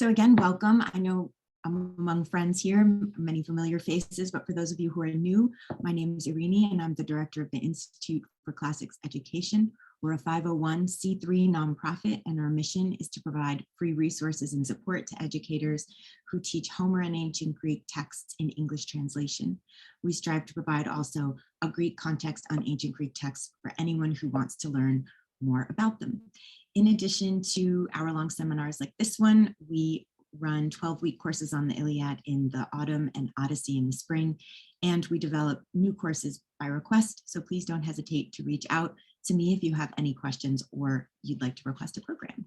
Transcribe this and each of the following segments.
So again, welcome. I know I'm among friends here, many familiar faces, but for those of you who are new, my name is Irini and I'm the director of the Institute for Classics Education. We're a 501c3 nonprofit, and our mission is to provide free resources and support to educators who teach Homer and ancient Greek texts in English translation. We strive to provide also a Greek context on ancient Greek texts for anyone who wants to learn more about them. In addition to hour-long seminars like this one, we run 12-week courses on the Iliad in the autumn and Odyssey in the spring, and we develop new courses by request, so please don't hesitate to reach out to me if you have any questions or you'd like to request a program.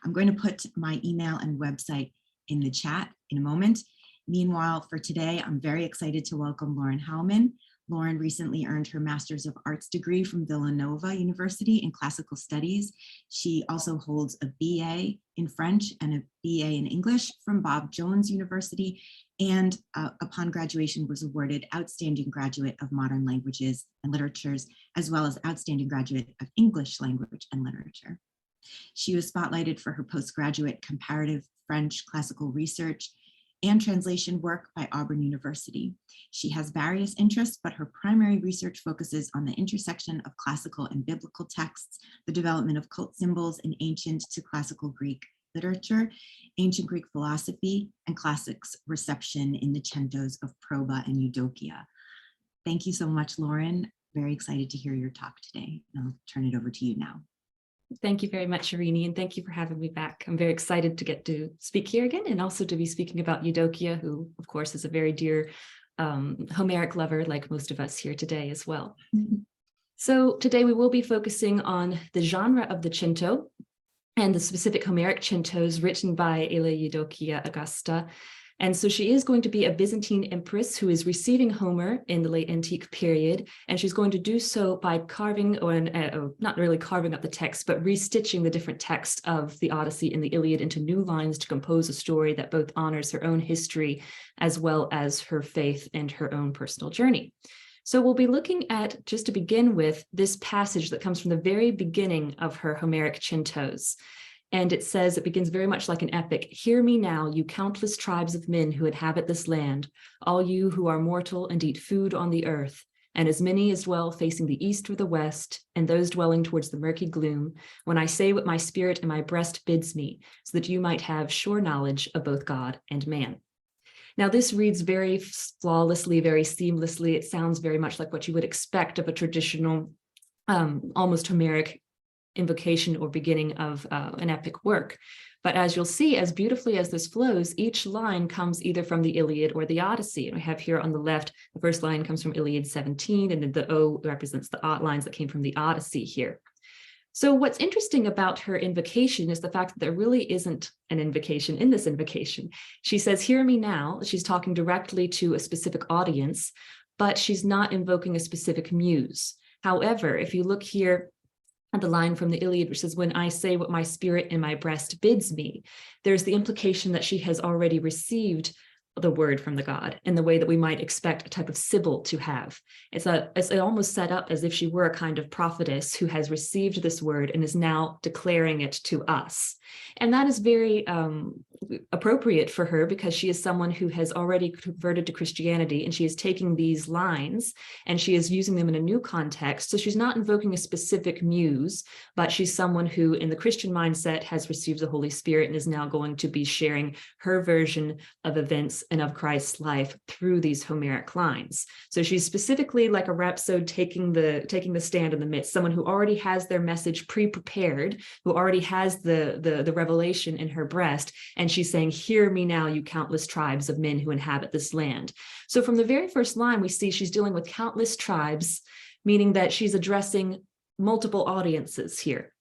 I'm going to put my email and website in the chat in a moment. Meanwhile, for today, I'm very excited to welcome Lauren Heilman. Lauren recently earned her Master's of Arts degree from Villanova University in Classical Studies. She also holds a BA in French and a BA in English from Bob Jones University, and upon graduation was awarded Outstanding Graduate of Modern Languages and Literatures, as well as Outstanding Graduate of English Language and Literature. She was spotlighted for her postgraduate comparative French classical research and translation work by Auburn University. She has various interests, but her primary research focuses on the intersection of classical and biblical texts, the development of cult symbols in ancient to classical Greek literature, ancient Greek philosophy, and classics reception in the centos of Proba and Eudocia. Thank you so much, Lauren. Very excited to hear your talk today. I'll turn it over to you now. Thank you very much, Irini, and thank you for having me back. I'm very excited to get to speak here again, and also to be speaking about Eudocia, who, of course, is a very dear Homeric lover, like most of us here today as well. So today we will be focusing on the genre of the Cento and the specific Homeric centos written by Aelia Eudocia Augusta. And so she is going to be a Byzantine empress who is receiving Homer in the late antique period, and she's going to do so by carving, or not really carving up the text, but restitching the different texts of the Odyssey and the Iliad into new lines to compose a story that both honors her own history as well as her faith and her own personal journey. So we'll be looking at, just to begin with, this passage that comes from the very beginning of her Homeric centos. And it says, it begins very much like an epic. Hear me now, you countless tribes of men who inhabit this land, all you who are mortal and eat food on the earth, and as many as dwell facing the east or the west, and those dwelling towards the murky gloom, when I say what my spirit and my breast bids me, so that you might have sure knowledge of both God and man. Now, this reads very flawlessly, very seamlessly. It sounds very much like what you would expect of a traditional, almost Homeric invocation or beginning of an epic work. But as you'll see, as beautifully as this flows, each line comes either from the Iliad or the Odyssey. And we have here on the left, the first line comes from Iliad 17, and then the O represents the lines that came from the Odyssey here. So what's interesting about her invocation is the fact that there really isn't an invocation in this invocation. She says, hear me now. She's talking directly to a specific audience, but she's not invoking a specific muse. However, if you look here at the line from the Iliad, which says, when I say what my spirit in my breast bids me, there's the implication that she has already received the word from the god in the way that we might expect a type of sibyl to have. It's almost set up as if she were a kind of prophetess who has received this word and is now declaring it to us. And that is very appropriate for her, because she is someone who has already converted to Christianity, and she is taking these lines and she is using them in a new context. So she's not invoking a specific muse, but she's someone who in the Christian mindset has received the Holy Spirit and is now going to be sharing her version of events and of Christ's life through these Homeric lines. So she's specifically like a rhapsode taking the stand in the midst, someone who already has their message pre-prepared, who already has the revelation in her breast, and she's saying, hear me now, you countless tribes of men who inhabit this land. So from the very first line, we see she's dealing with countless tribes, meaning that she's addressing multiple audiences here.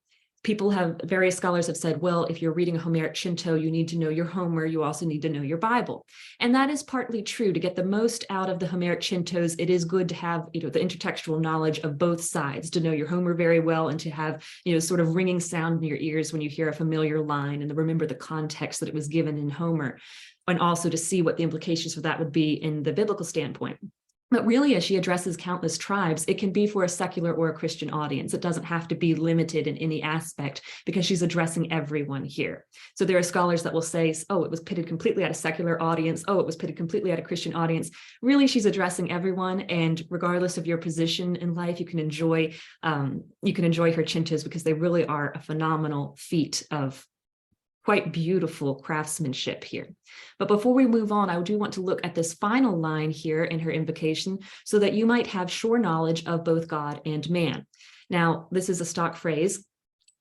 Various scholars have said, well, if you're reading a Homeric Cento, you need to know your Homer, you also need to know your Bible. And that is partly true. To get the most out of the Homeric Centos, it is good to have, the intertextual knowledge of both sides, to know your Homer very well, and to have, sort of ringing sound in your ears when you hear a familiar line, and to remember the context that it was given in Homer, and also to see what the implications for that would be in the biblical standpoint. But really, as she addresses countless tribes, it can be for a secular or a Christian audience. It doesn't have to be limited in any aspect because she's addressing everyone here. So there are scholars that will say, oh, it was pitted completely at a secular audience. Oh, it was pitted completely at a Christian audience. Really, she's addressing everyone. And regardless of your position in life, you can enjoy her centos because they really are a phenomenal feat of quite beautiful craftsmanship here. But before we move on, I do want to look at this final line here in her invocation so that you might have sure knowledge of both God and man. Now, this is a stock phrase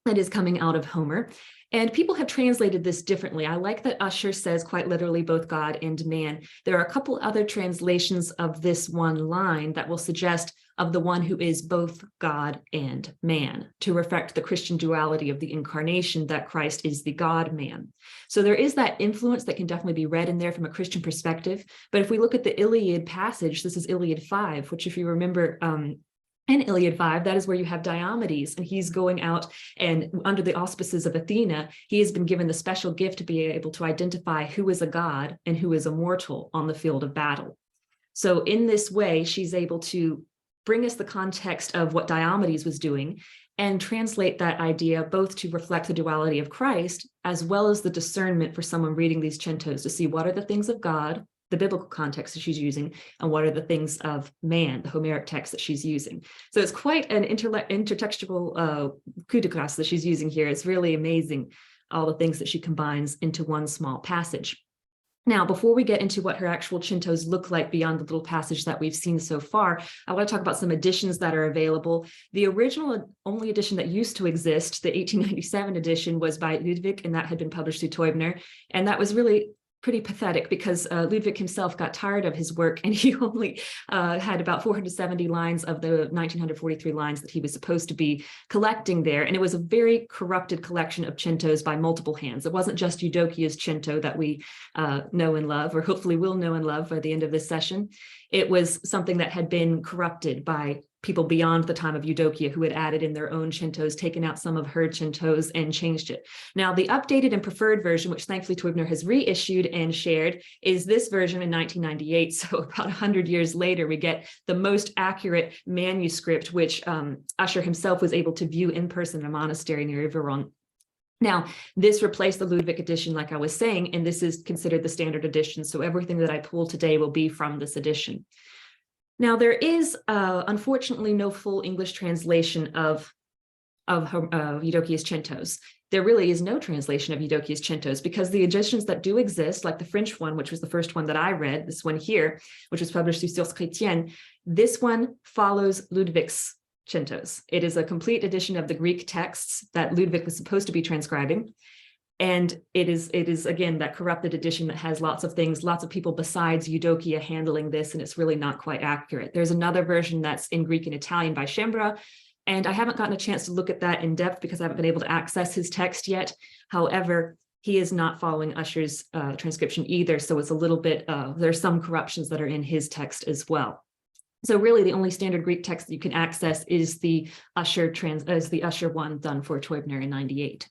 that is coming out of Homer, and people have translated this differently. I like that Usher says quite literally both God and man. There are a couple other translations of this one line that will suggest of the one who is both God and man, to reflect the Christian duality of the incarnation, that Christ is the God-man. So there is that influence that can definitely be read in there from a Christian perspective. But if we look at the Iliad passage, this is Iliad 5, which if you remember, in Iliad 5, that is where you have Diomedes, and he's going out and under the auspices of Athena, he has been given the special gift to be able to identify who is a god and who is a mortal on the field of battle. So in this way, she's able to bring us the context of what Diomedes was doing and translate that idea both to reflect the duality of Christ, as well as the discernment for someone reading these centos to see what are the things of God, the biblical context that she's using, and what are the things of man, the Homeric text that she's using. So it's quite an intertextual coup de grace that she's using here. It's really amazing, all the things that she combines into one small passage. Now, before we get into what her actual centos look like beyond the little passage that we've seen so far, I want to talk about some editions that are available. The original only edition that used to exist, the 1897 edition, was by Ludwig, and that had been published through Teubner. And that was really pretty pathetic because Ludwig himself got tired of his work, and he only had about 470 lines of the 1943 lines that he was supposed to be collecting there. And it was a very corrupted collection of centos by multiple hands. It wasn't just Eudocia's cento that we know and love, or hopefully will know and love by the end of this session. It was something that had been corrupted by people beyond the time of Eudocia who had added in their own centos, taken out some of her centos and changed it. Now, the updated and preferred version, which thankfully Teubner has reissued and shared, is this version in 1998. So about 100 years later, we get the most accurate manuscript, which Usher himself was able to view in person in a monastery near Yveron. Now, this replaced the Ludwig edition, like I was saying, and this is considered the standard edition. So everything that I pull today will be from this edition. Now, there is, unfortunately, no full English translation of Eudocia's centos. There really is no translation of Eudocia's centos because the editions that do exist, like the French one, which was the first one that I read, this one here, which was published through Sources Chrétiennes, this one follows Ludwig's centos. It is a complete edition of the Greek texts that Ludwig was supposed to be transcribing. And it is again, that corrupted edition that has lots of things, lots of people besides Eudocia handling this, and it's really not quite accurate. There's another version that's in Greek and Italian by Schembra, and I haven't gotten a chance to look at that in depth because I haven't been able to access his text yet. However, he is not following Usher's transcription either, so it's a little bit, there's some corruptions that are in his text as well. So really, the only standard Greek text that you can access is the Usher one done for Teubner in 98.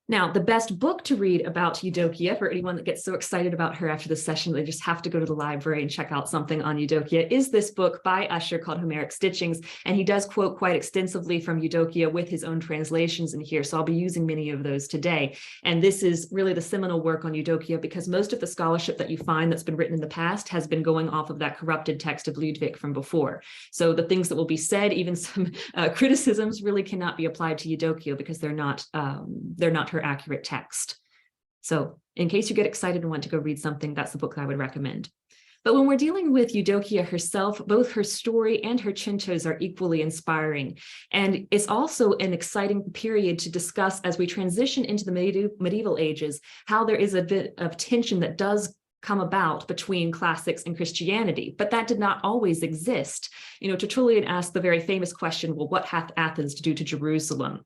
Now, the best book to read about Eudocia, for anyone that gets so excited about her after this session, they just have to go to the library and check out something on Eudocia, is this book by Usher called Homeric Stitchings. And he does quote quite extensively from Eudocia with his own translations in here. So I'll be using many of those today. And this is really the seminal work on Eudocia because most of the scholarship that you find that's been written in the past has been going off of that corrupted text of Ludwig from before. So the things that will be said, even some criticisms, really cannot be applied to Eudocia because they're not her accurate text. So in case you get excited and want to go read something, that's the book that I would recommend. But when we're dealing with Eudocia herself, both her story and her centos are equally inspiring. And it's also an exciting period to discuss as we transition into the medieval ages, how there is a bit of tension that does come about between classics and Christianity, but that did not always exist. You know, Tertullian asked the very famous question, well, what hath Athens to do to Jerusalem?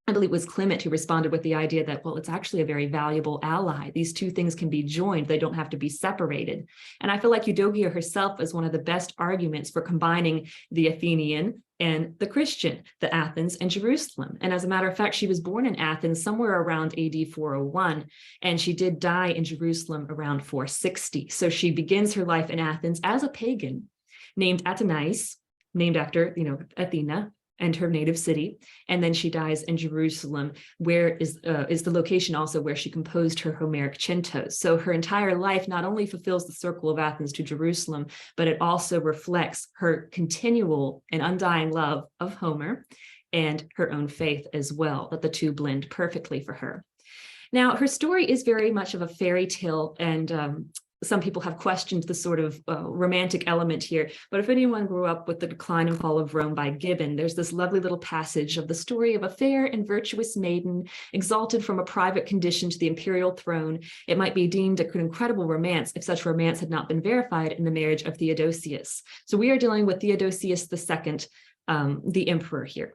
I believe it was Clement who responded with the idea that, well, it's actually a very valuable ally. These two things can be joined. They don't have to be separated. And I feel like Eudocia herself is one of the best arguments for combining the Athenian and the Christian, the Athens and Jerusalem. And as a matter of fact, she was born in Athens somewhere around AD 401, and she did die in Jerusalem around 460. So she begins her life in Athens as a pagan. named Athenias, named after, Athena and her native city. And then she dies in Jerusalem, where is the location also where she composed her Homeric centos. So her entire life not only fulfills the circle of Athens to Jerusalem, but it also reflects her continual and undying love of Homer and her own faith as well, that the two blend perfectly for her. Now, her story is very much of a fairy tale, and some people have questioned the sort of romantic element here, but if anyone grew up with The Decline and Fall of Rome by Gibbon, there's this lovely little passage of the story of a fair and virtuous maiden exalted from a private condition to the imperial throne. It might be deemed an incredible romance if such romance had not been verified in the marriage of Theodosius. So we are dealing with Theodosius II, the emperor here.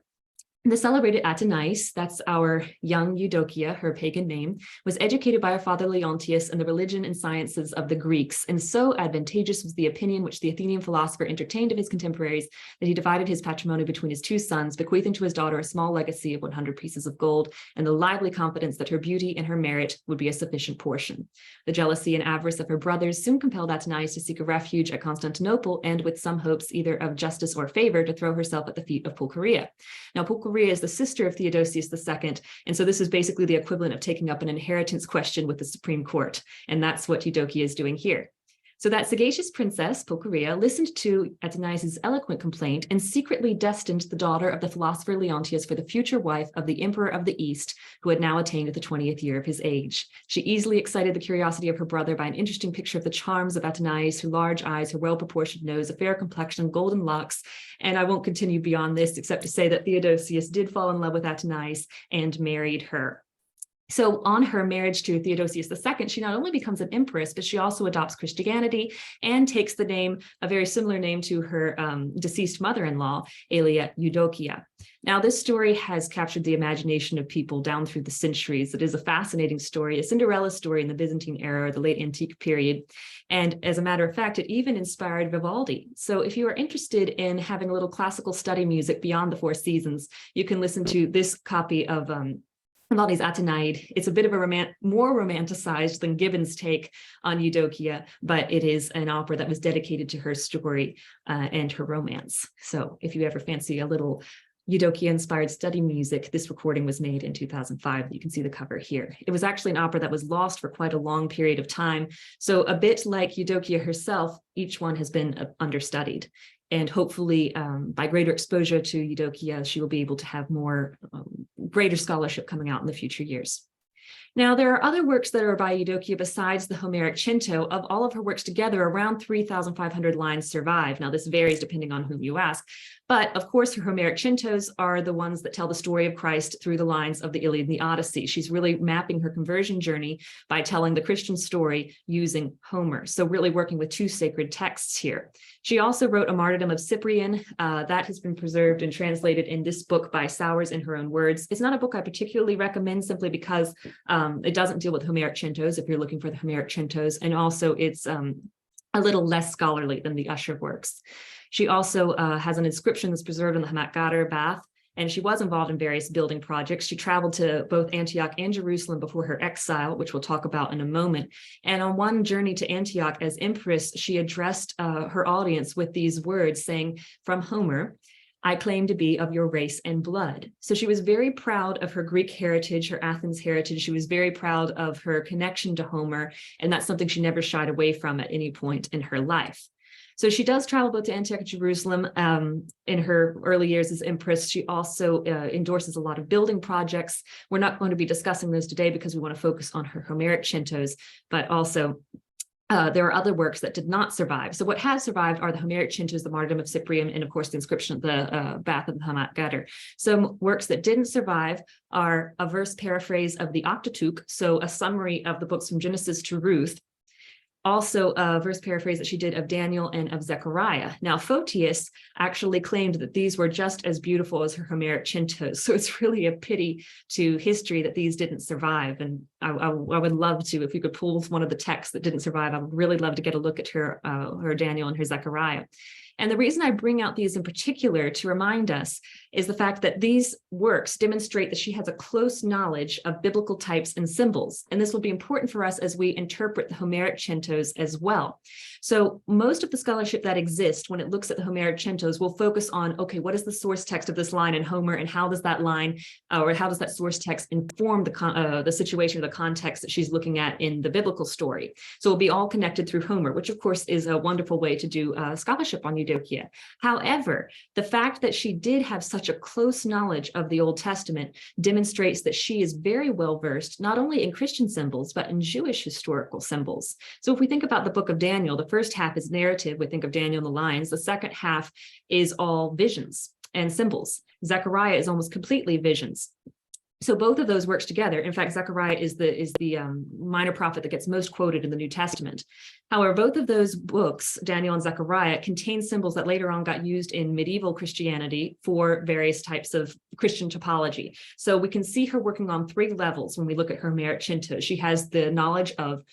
The celebrated Athenias, that's our young Eudocia, her pagan name, was educated by her father Leontius in the religion and sciences of the Greeks, and so advantageous was the opinion which the Athenian philosopher entertained of his contemporaries that he divided his patrimony between his two sons, bequeathing to his daughter a small legacy of 100 pieces of gold, and the lively confidence that her beauty and her merit would be a sufficient portion. The jealousy and avarice of her brothers soon compelled Athenias to seek a refuge at Constantinople, and with some hopes either of justice or favor to throw herself at the feet of Pulcheria. Now, Pulcheria is the sister of Theodosius II, and so this is basically the equivalent of taking up an inheritance question with the Supreme Court, and that's what Eudocia is doing here. So that sagacious princess, Pulcheria, listened to Athenias' eloquent complaint and secretly destined the daughter of the philosopher Leontius for the future wife of the emperor of the East, who had now attained the 20th year of his age. She easily excited the curiosity of her brother by an interesting picture of the charms of Athenias, her large eyes, her well-proportioned nose, a fair complexion, golden locks. And I won't continue beyond this, except to say that Theodosius did fall in love with Athenias and married her. So on her marriage to Theodosius II, she not only becomes an empress, but she also adopts Christianity and takes the name, a very similar name to her deceased mother-in-law, Aelia Eudocia. Now, this story has captured the imagination of people down through the centuries. It is a fascinating story, a Cinderella story in the Byzantine era, the late antique period. And as a matter of fact, it even inspired Vivaldi. So if you are interested in having a little classical study music beyond the four seasons, you can listen to this copy of Vivaldi's Atenaide. It's a bit of a more romanticized than Gibbon's take on Eudocia, but it is an opera that was dedicated to her story and her romance. So if you ever fancy a little Eudocia-inspired study music, this recording was made in 2005. You can see the cover here. It was actually an opera that was lost for quite a long period of time. So a bit like Eudocia herself, each one has been understudied. And hopefully, by greater exposure to Eudocia, she will be able to have more greater scholarship coming out in the future years. Now, there are other works that are by Eudocia besides the Homeric Cento. Of all of her works together, around 3,500 lines survive. Now, this varies depending on whom you ask. But of course, her Homeric centos are the ones that tell the story of Christ through the lines of the Iliad and the Odyssey. She's really mapping her conversion journey by telling the Christian story using Homer. So really working with two sacred texts here. She also wrote a martyrdom of Cyprian that has been preserved and translated in this book by Sowers in her own words. It's not a book I particularly recommend simply because it doesn't deal with Homeric centos if you're looking for the Homeric centos, and also it's a little less scholarly than the Usher works. She also has an inscription that's preserved in the Hamat bath, and she was involved in various building projects. She traveled to both Antioch and Jerusalem before her exile, which we'll talk about in a moment. And on one journey to Antioch as empress, she addressed her audience with these words saying, "From Homer, I claim to be of your race and blood." So she was very proud of her Greek heritage, her Athens heritage. She was very proud of her connection to Homer, and that's something she never shied away from at any point in her life. So she does travel both to Antioch and Jerusalem in her early years as empress. She also endorses a lot of building projects. We're not going to be discussing those today because we want to focus on her Homeric centos, but also there are other works that did not survive. So what has survived are the Homeric centos, the martyrdom of Cyprian, and of course the inscription of the bath of the Hamat. Some works that didn't survive are a verse paraphrase of the Octateuch, so a summary of the books from Genesis to Ruth. Also a verse paraphrase that she did of Daniel and of Zechariah. Now, Photius actually claimed that these were just as beautiful as her Homeric centos. So it's really a pity to history that these didn't survive. And I would love to, if you could pull one of the texts that didn't survive, I would really love to get a look at her Daniel and her Zechariah. And the reason I bring out these in particular to remind us is the fact that these works demonstrate that she has a close knowledge of biblical types and symbols. And this will be important for us as we interpret the Homeric centos as well. So most of the scholarship that exists when it looks at the Homeric centos will focus on, okay, what is the source text of this line in Homer, and how does that line or how does that source text inform the situation or the context that she's looking at in the biblical story. So it'll be all connected through Homer, which of course is a wonderful way to do scholarship on Eudocia. However, the fact that she did have such a close knowledge of the Old Testament demonstrates that she is very well versed, not only in Christian symbols, but in Jewish historical symbols. So if we think about the book of Daniel, the first half is narrative. We think of Daniel and the lions. The second half is all visions and symbols. Zechariah is almost completely visions. So both of those works together. In fact, Zechariah is the minor prophet that gets most quoted in the New Testament. However, both of those books, Daniel and Zechariah, contain symbols that later on got used in medieval Christianity for various types of Christian topology. So we can see her working on three levels when we look at her Homeric Cento. She has the knowledge of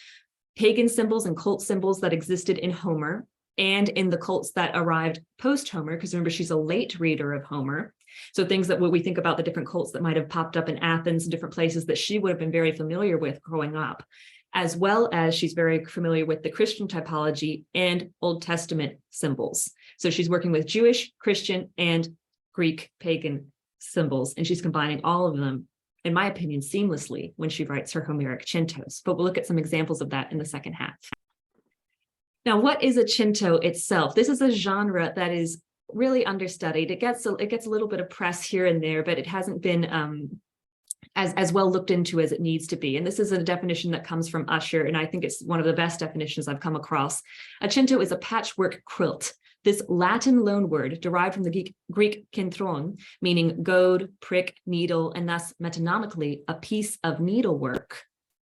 pagan symbols and cult symbols that existed in Homer and in the cults that arrived post-Homer, because remember, she's a late reader of Homer. So things that when we think about the different cults that might have popped up in Athens and different places that she would have been very familiar with growing up, as well as she's very familiar with the Christian typology and Old Testament symbols. So she's working with Jewish, Christian, and Greek pagan symbols, and she's combining all of them, in my opinion, seamlessly when she writes her Homeric centos. But we'll look at some examples of that in the second half. Now, what is a cento itself? This is a genre that is really understudied. It gets a little bit of press here and there, but it hasn't been as well looked into as it needs to be. And this is a definition that comes from Usher, and I think it's one of the best definitions I've come across. A cento is a patchwork quilt. This Latin loanword, derived from the Greek kintron, meaning goad, prick, needle, and thus metonymically a piece of needlework,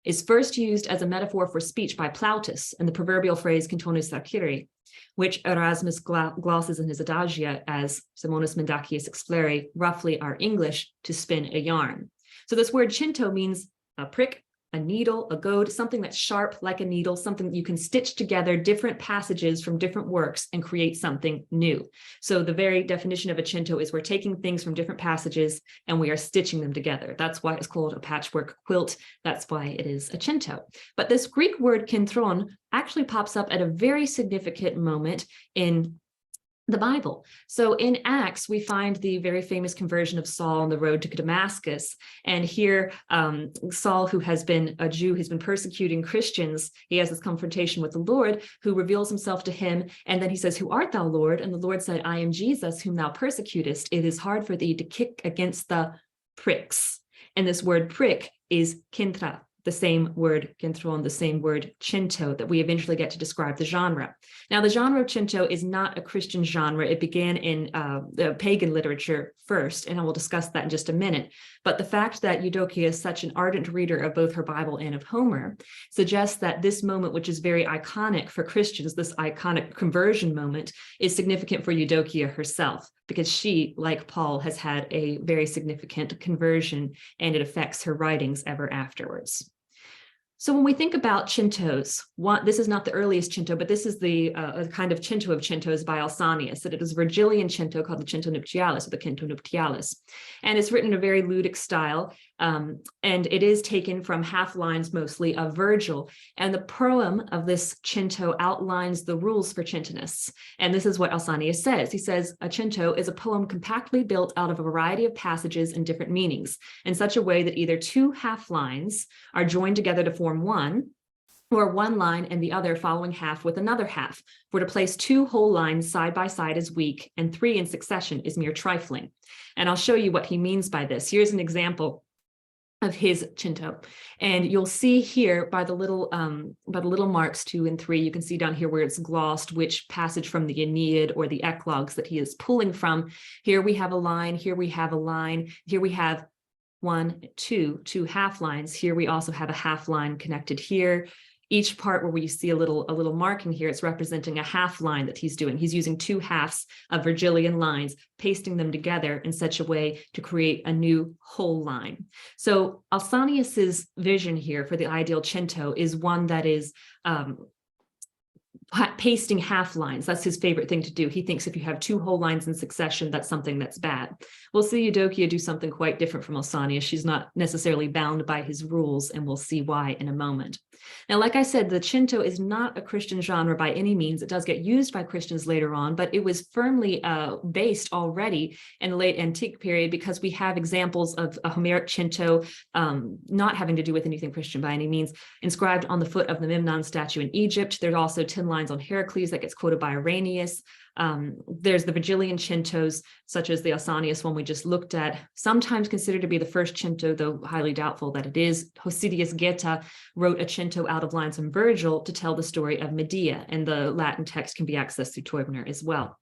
is first used as a metaphor for speech by Plautus in the proverbial phrase "Cantonus sarciri," which Erasmus glosses in his adagia as "Simonis mendacius exflere," roughly our English, to spin a yarn. So this word cento means a prick, a needle, a goad, something that's sharp like a needle, something that you can stitch together different passages from different works and create something new. So the very definition of a cento is we're taking things from different passages and we are stitching them together. That's why it's called a patchwork quilt. That's why it is a cento. But this Greek word kintron actually pops up at a very significant moment in the Bible. So in Acts, we find the very famous conversion of Saul on the road to Damascus. And here, Saul, who has been a Jew, who's been persecuting Christians, he has this confrontation with the Lord, who reveals himself to him. And then he says, "Who art thou, Lord?" And the Lord said, "I am Jesus, whom thou persecutest. It is hard for thee to kick against the pricks." And this word prick is kintra, the same word kintron, the same word cento that we eventually get to describe the genre. Now, the genre of cento is not a Christian genre. It began in the pagan literature first, and I will discuss that in just a minute. But the fact that Eudocia is such an ardent reader of both her Bible and of Homer suggests that this moment, which is very iconic for Christians, this iconic conversion moment, is significant for Eudocia herself, because she, like Paul, has had a very significant conversion, and it affects her writings ever afterwards. So when we think about centos, this is not the earliest cento, but this is the kind of cento of centos by Alsanius, that it is a Virgilian cento called the cento nuptialis, or the cento nuptialis. And it's written in a very ludic style, and it is taken from half lines mostly of Virgil. And the proem of this cento outlines the rules for centonists. And this is what Alsanius says. He says, "A cento is a poem compactly built out of a variety of passages and different meanings, in such a way that either two half lines are joined together to form one, or one line and the other following half with another half. For to place two whole lines side by side is weak, and three in succession is mere trifling." And I'll show you what he means by this. Here's an example of his cento, and you'll see here by the little marks 2 and 3, you can see down here where it's glossed which passage from the Aeneid or the Eclogues that he is pulling from. Here we have a line, here we have a line, here we have two half lines. Here we also have a half line connected here. Each part where you see a little marking here, it's representing a half line that he's doing. He's using two halves of Virgilian lines, pasting them together in such a way to create a new whole line. So Alsanius's vision here for the ideal cento is one that is pasting half lines. That's his favorite thing to do. He thinks if you have two whole lines in succession, that's something that's bad. We'll see Eudocia do something quite different from Pausanias. She's not necessarily bound by his rules, and we'll see why in a moment. Now, like I said, the Cento is not a Christian genre by any means. It does get used by Christians later on, but it was firmly based already in the late antique period, because we have examples of a Homeric Cento not having to do with anything Christian by any means, inscribed on the foot of the Memnon statue in Egypt. There's also 10 lines on Heracles that gets quoted by Irenaeus. There's the Virgilian centos, such as the Pausanias one we just looked at, sometimes considered to be the first cento, though highly doubtful that it is. Hosidius Geta wrote a cento out of lines from Virgil to tell the story of Medea, and the Latin text can be accessed through Teubner as well.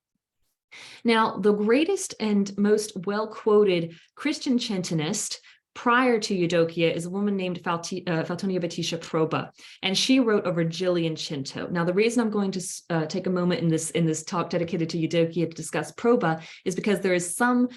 Now, the greatest and most well-quoted Christian centonist prior to Eudocia is a woman named Faltonia Baptistia Proba, and she wrote a Virgilian Cento. Now, the reason I'm going to take a moment in this talk dedicated to Eudocia to discuss Proba is because there is some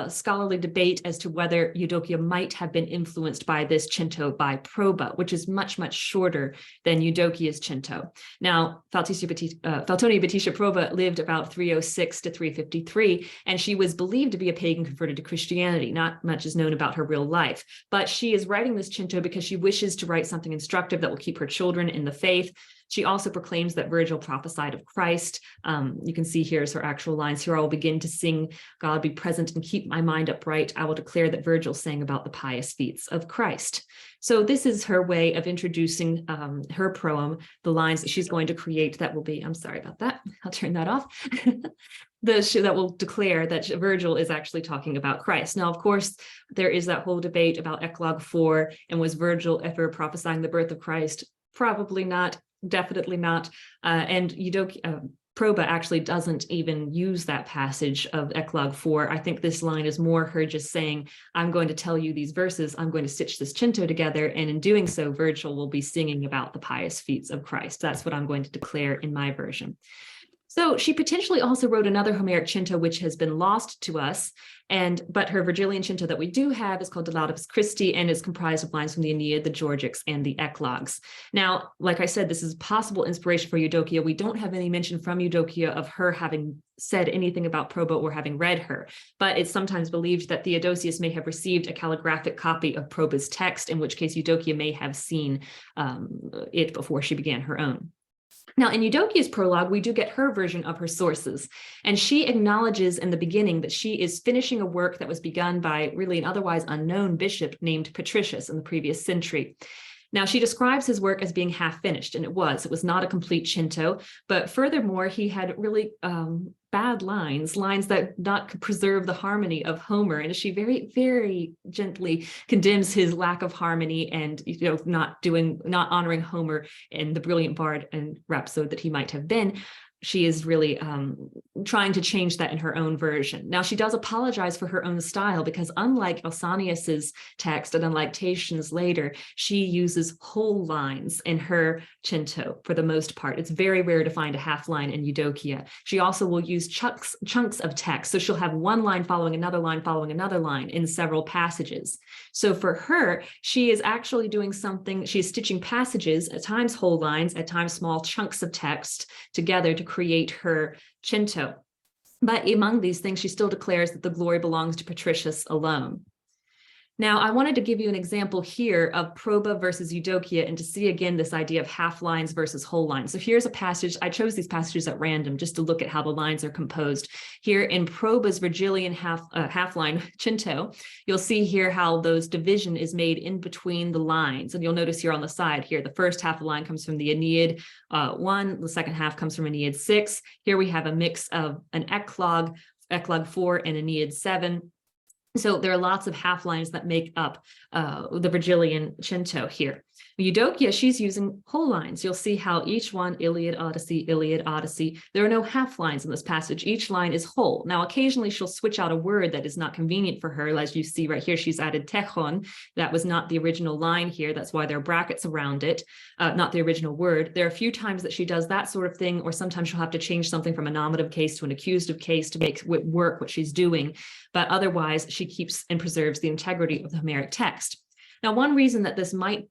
scholarly debate as to whether Eudocia might have been influenced by this Cento by Proba, which is much, much shorter than Eudocia's Cento. Now, Faltonia Baptistia Proba lived about 306 to 353, and she was believed to be a pagan converted to Christianity. Not much is known about her real life. But she is writing this Cento because she wishes to write something instructive that will keep her children in the faith. She also proclaims that Virgil prophesied of Christ. You can see here's her actual lines. Here I will begin to sing, God be present and keep my mind upright. I will declare that Virgil sang about the pious feats of Christ. So this is her way of introducing her proem, the lines that she's going to create that will be, I'm sorry about that, I'll turn that off. That will declare that Virgil is actually talking about Christ. Now, of course, there is that whole debate about Eclogue 4, and was Virgil ever prophesying the birth of Christ? Probably not, definitely not. And Proba actually doesn't even use that passage of Eclogue 4. I think this line is more her just saying, I'm going to tell you these verses, I'm going to stitch this Cento together, and in doing so, Virgil will be singing about the pious feats of Christ. That's what I'm going to declare in my version. So she potentially also wrote another Homeric Cento, which has been lost to us, but her Virgilian Cento that we do have is called De Laudibus Christi, and is comprised of lines from the Aeneid, the Georgics, and the Eclogues. Now, like I said, this is possible inspiration for Eudocia. We don't have any mention from Eudocia of her having said anything about Proba or having read her, but it's sometimes believed that Theodosius may have received a calligraphic copy of Proba's text, in which case Eudocia may have seen it before she began her own. Now, in Eudocia's prologue, we do get her version of her sources, and she acknowledges in the beginning that she is finishing a work that was begun by really an otherwise unknown bishop named Patricius in the previous century. Now, she describes his work as being half finished, and it was not a complete Cento, but furthermore, he had really bad lines that not preserve the harmony of Homer. And she very, very gently condemns his lack of harmony and, not honoring Homer and the brilliant bard and rhapsode that he might have been. She is really trying to change that in her own version. Now, she does apologize for her own style, because unlike Pausanias's text and unlike Tatian's later, she uses whole lines in her Cento for the most part. It's very rare to find a half line in Eudocia. She also will use chunks of text. So she'll have one line following another line following another line in several passages. So for her, she is actually doing something. She's stitching passages, at times whole lines, at times small chunks of text together to create her Cento. But among these things, she still declares that the glory belongs to Patricius alone. Now, I wanted to give you an example here of Proba versus Eudocia, and to see again this idea of half lines versus whole lines. So here's a passage. I chose these passages at random just to look at how the lines are composed. Here in Proba's Virgilian half line Cento, you'll see here how those division is made in between the lines. And you'll notice here on the side here, the first half of the line comes from the Aeneid 1, the second half comes from Aeneid 6. Here we have a mix of an Eclogue 4 and Aeneid 7. So there are lots of half lines that make up the Virgilian Cento here. Eudocia, she's using whole lines. You'll see how each one, Iliad, Odyssey, there are no half lines in this passage. Each line is whole. Now, occasionally she'll switch out a word that is not convenient for her. As you see right here, she's added techon. That was not the original line here. That's why there are brackets around it, not the original word. There are a few times that she does that sort of thing, or sometimes she'll have to change something from a nominative case to an accusative case to make it work what she's doing. But otherwise, she keeps and preserves the integrity of the Homeric text. Now, one reason that this might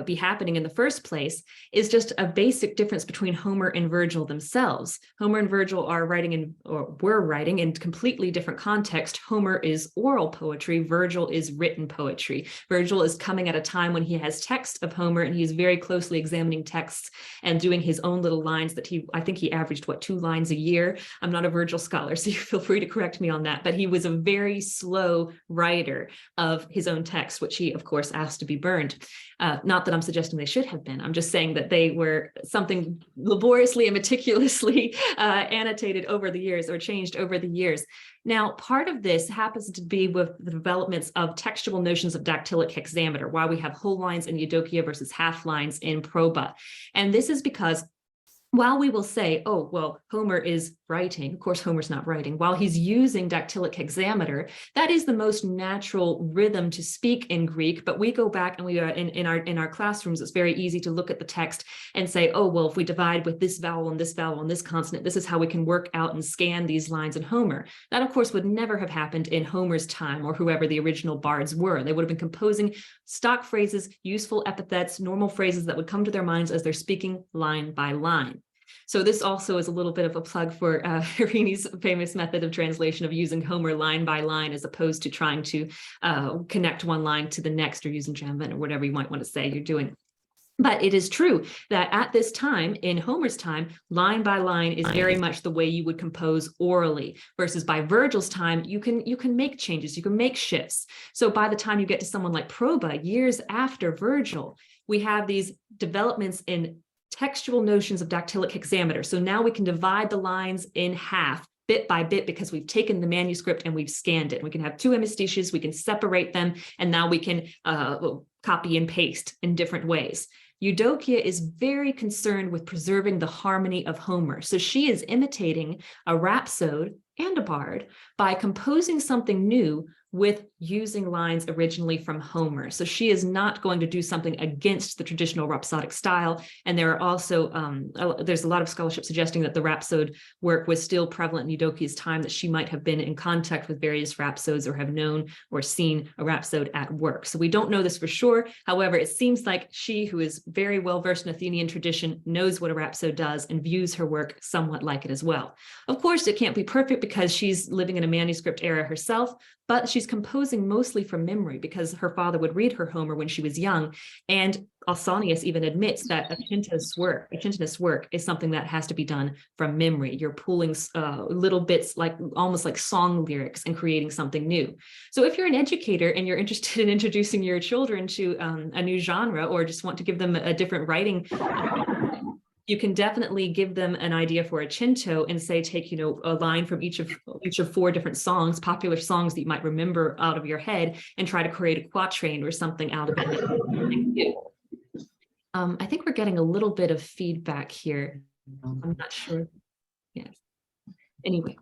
be happening in the first place is just a basic difference between Homer and Virgil themselves. Homer and Virgil are were writing in completely different context. Homer is oral poetry, Virgil is written poetry. Virgil is coming at a time when he has text of Homer, and he's very closely examining texts and doing his own little lines that I think he averaged, 2 lines a year. I'm not a Virgil scholar, so you feel free to correct me on that, but he was a very slow writer of his own text, which he, of course, asked to be burned. Not that I'm suggesting they should have been. I'm just saying that they were something laboriously and meticulously annotated over the years or changed over the years. Now, part of this happens to be with the developments of textual notions of dactylic hexameter, why we have whole lines in Eudocia versus half lines in Proba. And this is because while we will say, oh, well, Homer is writing, of course, Homer's not writing, while he's using dactylic hexameter, that is the most natural rhythm to speak in Greek. But we go back and we are in our classrooms, it's very easy to look at the text and say, oh, well, if we divide with this vowel and this vowel and this consonant, this is how we can work out and scan these lines in Homer. That, of course, would never have happened in Homer's time or whoever the original bards were. They would have been composing stock phrases, useful epithets, normal phrases that would come to their minds as they're speaking line by line. So this also is a little bit of a plug for Irini's famous method of translation of using Homer line by line as opposed to trying to connect one line to the next or using Jamvan or whatever you might want to say you're doing. But it is true that at this time, in Homer's time, line by line is very much the way you would compose orally, versus by Virgil's time, you can make changes, you can make shifts. So by the time you get to someone like Proba, years after Virgil, we have these developments in textual notions of dactylic hexameter. So now we can divide the lines in half, bit by bit, because we've taken the manuscript and we've scanned it. We can have 2 hemistiches, we can separate them, and now we can copy and paste in different ways. Eudocia is very concerned with preserving the harmony of Homer. So she is imitating a rhapsode and a bard by composing something new with using lines originally from Homer. So she is not going to do something against the traditional rhapsodic style. And there are also, there's a lot of scholarship suggesting that the rhapsode work was still prevalent in Eudocia's time, that she might have been in contact with various rhapsodes or have known or seen a rhapsode at work. So we don't know this for sure. However, it seems like she, who is very well versed in Athenian tradition, knows what a rhapsode does and views her work somewhat like it as well. Of course, it can't be perfect because she's living in a manuscript era herself, but she's composing mostly from memory because her father would read her Homer when she was young. And Ausonius even admits that a centos work is something that has to be done from memory. You're pulling little bits, like almost like song lyrics, and creating something new. So if you're an educator and you're interested in introducing your children to a new genre, or just want to give them a different writing, you can definitely give them an idea for a cento and say, take, a line from each of 4 different songs, popular songs that you might remember out of your head, and try to create a quatrain or something out of it. I think we're getting a little bit of feedback here. I'm not sure. Yes. Anyway,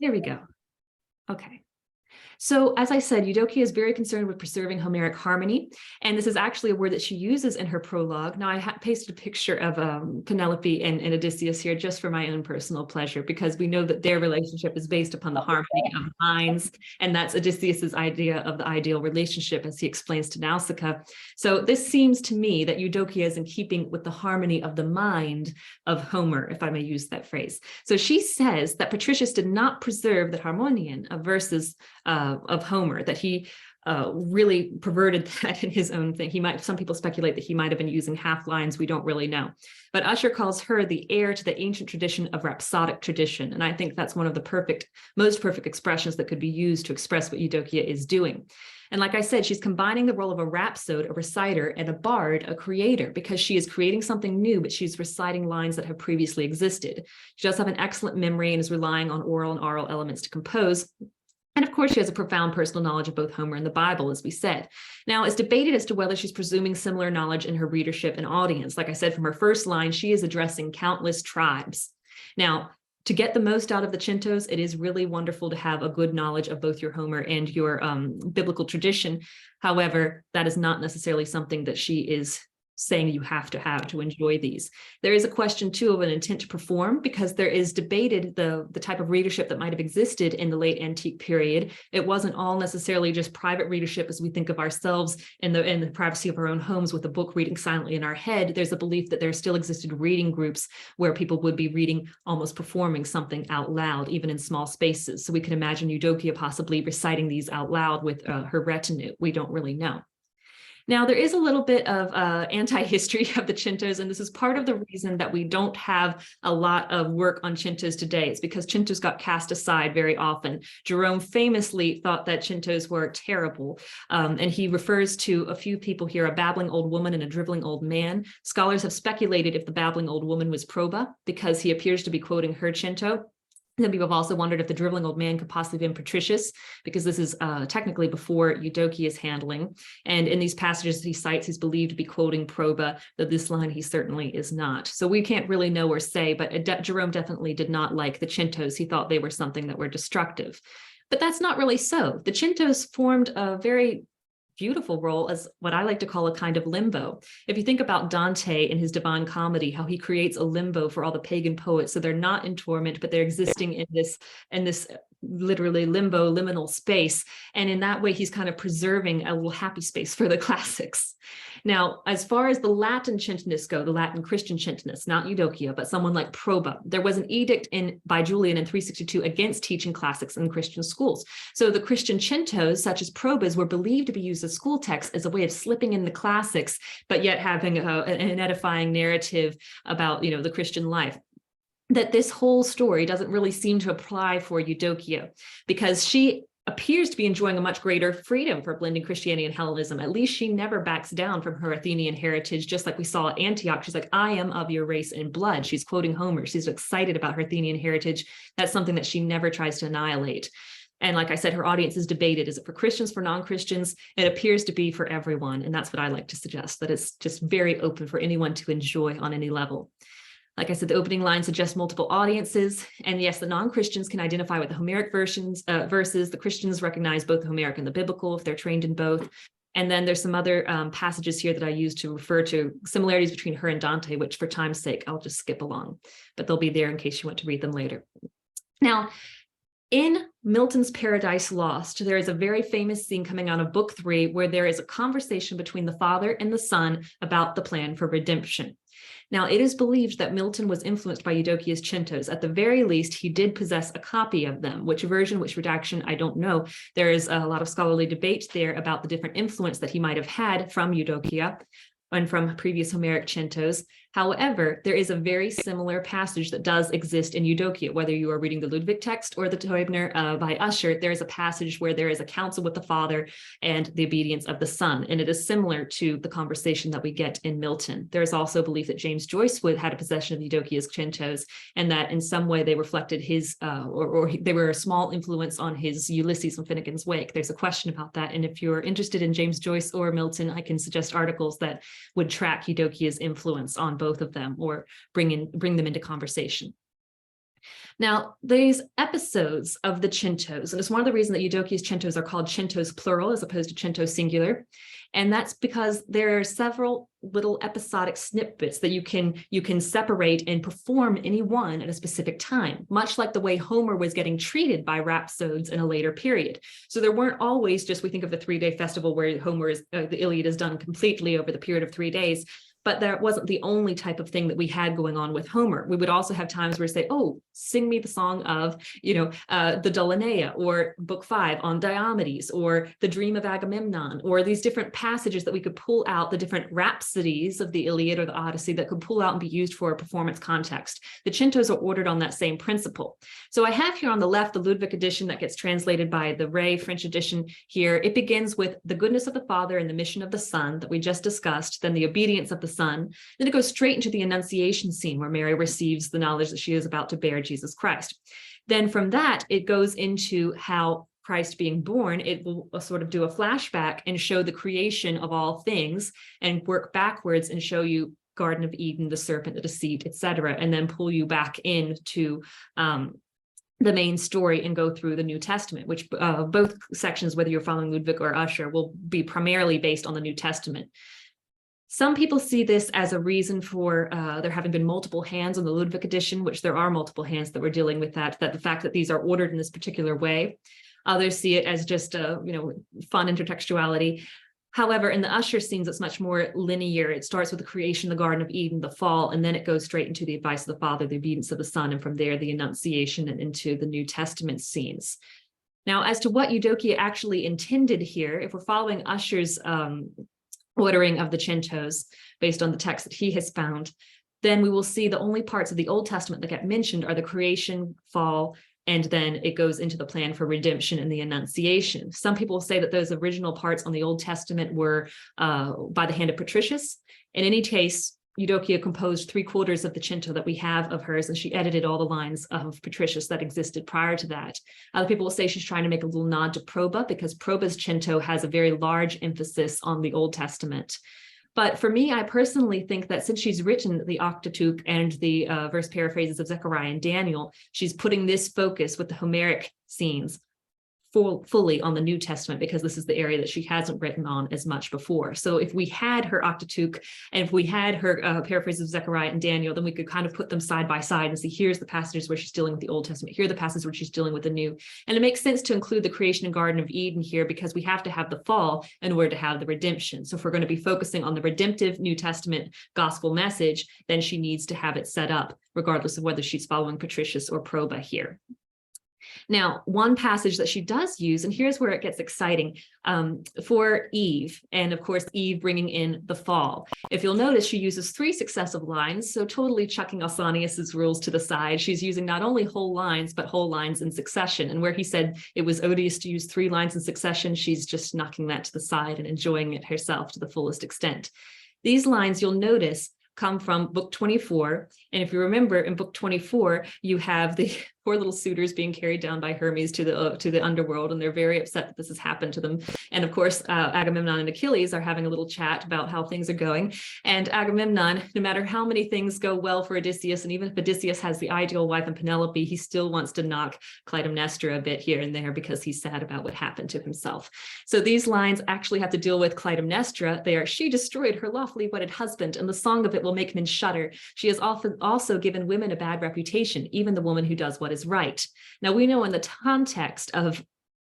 there we go. Okay. So as I said, Eudocia is very concerned with preserving Homeric harmony, and this is actually a word that she uses in her prologue. Now, I pasted a picture of Penelope and Odysseus here just for my own personal pleasure, because we know that their relationship is based upon the harmony of minds, and that's Odysseus's idea of the ideal relationship, as he explains to Nausicaa. So this seems to me that Eudocia is in keeping with the harmony of the mind of Homer, if I may use that phrase. So she says that Patricius did not preserve the harmonion of verses of Homer, that he really perverted that in his own thing. Some people speculate that he might have been using half lines. We don't really know. But Usher calls her the heir to the ancient tradition of rhapsodic tradition. And I think that's one of the most perfect expressions that could be used to express what Eudocia is doing. And like I said, she's combining the role of a rhapsode, a reciter, and a bard, a creator, because she is creating something new, but she's reciting lines that have previously existed. She does have an excellent memory and is relying on oral and aural elements to compose. And of course, she has a profound personal knowledge of both Homer and the Bible, as we said. Now, it's debated as to whether she's presuming similar knowledge in her readership and audience. Like I said, from her first line, she is addressing countless tribes. Now, to get the most out of the centos, it is really wonderful to have a good knowledge of both your Homer and your biblical tradition. However, that is not necessarily something that she is saying you have to enjoy these. There is a question too of an intent to perform, because there is debated the type of readership that might have existed in the late antique period. It wasn't all necessarily just private readership as we think of ourselves in the privacy of our own homes with a book reading silently in our head. There's a belief that there still existed reading groups where people would be reading, almost performing something out loud, even in small spaces. So we can imagine Eudocia possibly reciting these out loud with her retinue. We don't really know. Now, there is a little bit of anti-history of the centos, and this is part of the reason that we don't have a lot of work on centos today. It's because centos got cast aside very often. Jerome famously thought that centos were terrible, and he refers to a few people here, a babbling old woman and a driveling old man. Scholars have speculated if the babbling old woman was Proba, because he appears to be quoting her cento. Then people have also wondered if the driveling old man could possibly have been Patricius, because this is technically before Eudocia's handling. And in these passages that he cites, he's believed to be quoting Proba, but this line he certainly is not. So we can't really know or say, but Jerome definitely did not like the centos. He thought they were something that were destructive. But that's not really so. The centos formed a very beautiful role as what I like to call a kind of limbo. If you think about Dante in his Divine Comedy, how he creates a limbo for all the pagan poets, so they're not in torment, but they're existing in this literally limbo, liminal space. And in that way, he's kind of preserving a little happy space for the classics. Now, as far as the Latin centonists go, the Latin Christian centonists, not Eudocia, but someone like Proba, there was an edict by Julian in 362 against teaching classics in Christian schools. So the Christian centos, such as Proba's, were believed to be used as school texts as a way of slipping in the classics, but yet having an edifying narrative about, the Christian life. That this whole story doesn't really seem to apply for Eudocia, because she appears to be enjoying a much greater freedom for blending Christianity and Hellenism. At least she never backs down from her Athenian heritage, just like we saw at Antioch. She's like, I am of your race and blood. She's quoting Homer. She's excited about her Athenian heritage. That's something that she never tries to annihilate. And like I said, her audience is debated. Is it for Christians, for non-Christians? It appears to be for everyone. And that's what I like to suggest, that it's just very open for anyone to enjoy on any level. Like I said, the opening line suggests multiple audiences. And yes, the non-Christians can identify with the Homeric verses. The Christians recognize both the Homeric and the biblical if they're trained in both. And then there's some other passages here that I use to refer to similarities between her and Dante, which for time's sake, I'll just skip along. But they'll be there in case you want to read them later. Now, in Milton's Paradise Lost, there is a very famous scene coming out of Book 3 where there is a conversation between the father and the son about the plan for redemption. Now, it is believed that Milton was influenced by Eudocia's centos. At the very least, he did possess a copy of them. Which version, which redaction, I don't know. There is a lot of scholarly debate there about the different influence that he might have had from Eudocia and from previous Homeric centos. However, there is a very similar passage that does exist in Eudocia. Whether you are reading the Ludwig text or the Teubner by Usher, there is a passage where there is a counsel with the father and the obedience of the son. And it is similar to the conversation that we get in Milton. There is also belief that James Joyce had a possession of Eudocia's centos, and that in some way they reflected his, or they were a small influence on his Ulysses and Finnegan's Wake. There's a question about that. And if you're interested in James Joyce or Milton, I can suggest articles that would track Eudocia's influence on both of them, or bring them into conversation. Now, these episodes of the centos, and it's one of the reasons that Eudocia's centos are called centos plural as opposed to centos singular, and that's because there are several little episodic snippets that you can separate and perform any one at a specific time, much like the way Homer was getting treated by rhapsodes in a later period. So there weren't always just, we think of the 3-day festival where the Iliad is done completely over the period of 3 days. But that wasn't the only type of thing that we had going on with Homer. We would also have times where we say, oh, sing me the song of, the Dolaneia, or Book 5 on Diomedes, or the Dream of Agamemnon, or these different passages that we could pull out, the different rhapsodies of the Iliad or the Odyssey that could pull out and be used for a performance context. The centos are ordered on that same principle. So I have here on the left, the Ludwig edition that gets translated by the Ray French edition here. It begins with the goodness of the Father and the mission of the Son that we just discussed, then the obedience of the Son. Then it goes straight into the Annunciation scene where Mary receives the knowledge that she is about to bear Jesus Christ. Then from that, it goes into how Christ being born, it will sort of do a flashback and show the creation of all things and work backwards and show you Garden of Eden, the serpent, the deceit, etc., and then pull you back into the main story and go through the New Testament, which both sections, whether you're following Ludwig or Usher, will be primarily based on the New Testament. Some people see this as a reason for there having been multiple hands on the Ludwig edition, which there are multiple hands that we're dealing with that the fact that these are ordered in this particular way. Others see it as just a, fun intertextuality. However, in the Usher scenes, it's much more linear. It starts with the creation of the Garden of Eden, the fall, and then it goes straight into the advice of the Father, the obedience of the Son, and from there, the Annunciation and into the New Testament scenes. Now, as to what Eudocia actually intended here, if we're following Usher's ordering of the centos based on the text that he has found, then we will see the only parts of the Old Testament that get mentioned are the creation, fall, and then it goes into the plan for redemption and the Annunciation. Some people say that those original parts on the Old Testament were by the hand of Patricius. In any case, Eudocia composed 3/4 of the cento that we have of hers, and she edited all the lines of Patricius that existed prior to that. Other people will say she's trying to make a little nod to Proba, because Proba's cento has a very large emphasis on the Old Testament. But for me, I personally think that since she's written the Octateuch and the verse paraphrases of Zechariah and Daniel, she's putting this focus with the Homeric scenes fully on the New Testament, because this is the area that she hasn't written on as much before. So if we had her Octateuch and if we had her paraphrases of Zechariah and Daniel, then we could kind of put them side by side and see, here's the passages where she's dealing with the Old Testament, here are the passages where she's dealing with the New. And it makes sense to include the creation and Garden of Eden here, because we have to have the fall in order to have the redemption. So if we're going to be focusing on the redemptive New Testament gospel message, then she needs to have it set up, regardless of whether she's following Patricius or Proba here. Now, one passage that she does use, and here's where it gets exciting, for Eve, and of course, Eve bringing in the fall. If you'll notice, she uses 3 successive lines, so totally chucking Ausonius's rules to the side. She's using not only whole lines, but whole lines in succession. And where he said it was odious to use 3 lines in succession, she's just knocking that to the side and enjoying it herself to the fullest extent. These lines, you'll notice, come from book 24. And if you remember, in book 24, you have the 4 little suitors being carried down by Hermes to the underworld, and they're very upset that this has happened to them. And of course, Agamemnon and Achilles are having a little chat about how things are going. And Agamemnon, no matter how many things go well for Odysseus, and even if Odysseus has the ideal wife in Penelope, he still wants to knock Clytemnestra a bit here and there because he's sad about what happened to himself. So these lines actually have to deal with Clytemnestra. They are, she destroyed her lawfully wedded husband, and the song of it will make men shudder. She has often also given women a bad reputation, even the woman who does what is right. Now, we know in the context of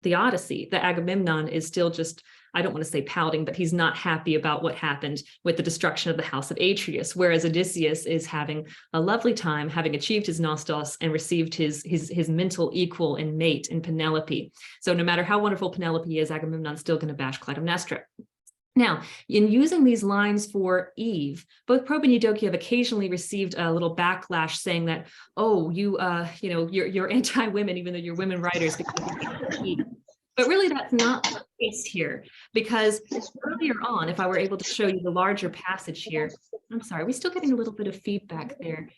the Odyssey that Agamemnon is still just, I don't want to say pouting, but he's not happy about what happened with the destruction of the house of Atreus, whereas Odysseus is having a lovely time, having achieved his nostos and received his mental equal and mate in Penelope. So no matter how wonderful Penelope is, Agamemnon's still going to bash Clytemnestra. Now, in using these lines for Eve, both Proba and Eudocia have occasionally received a little backlash saying that, oh, you're anti-women, even though you're women writers. But really, that's not the case here, because earlier on, if I were able to show you the larger passage here, I'm sorry, we're still getting a little bit of feedback there.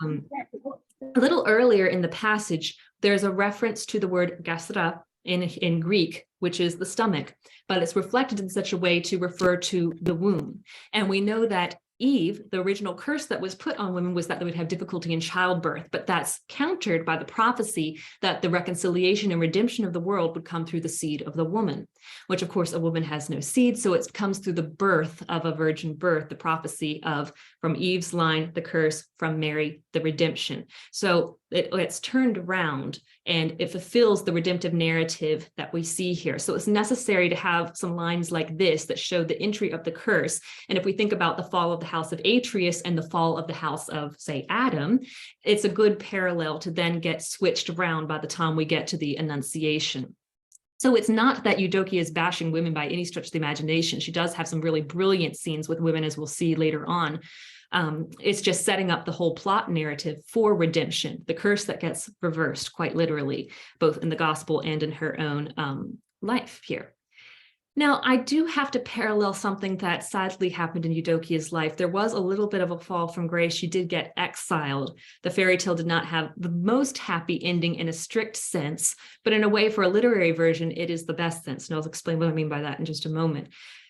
A little earlier in the passage, there's a reference to the word gastra in Greek, which is the stomach, but it's reflected in such a way to refer to the womb. And we know that Eve, the original curse that was put on women was that they would have difficulty in childbirth, but that's countered by the prophecy that the reconciliation and redemption of the world would come through the seed of the woman, which of course a woman has no seed, so it comes through the birth of a virgin birth, the prophecy of from Eve's line, the curse, from Mary, the redemption. So it's turned around and it fulfills the redemptive narrative that we see here. So it's necessary to have some lines like this that show the entry of the curse. And if we think about the fall of the house of Atreus and the fall of the house of, say, Adam, it's a good parallel to then get switched around by the time we get to the Annunciation. So it's not that Eudocia is bashing women by any stretch of the imagination. She does have some really brilliant scenes with women, as we'll see later on. It's just setting up the whole plot narrative for redemption, the curse that gets reversed quite literally, both in the gospel and in her own life here. Now, I do have to parallel something that sadly happened in Eudocia's life. There was a little bit of a fall from grace. She did get exiled. The fairy tale did not have the most happy ending in a strict sense, but in a way, for a literary version, it is the best sense. And I'll explain what I mean by that in just a moment.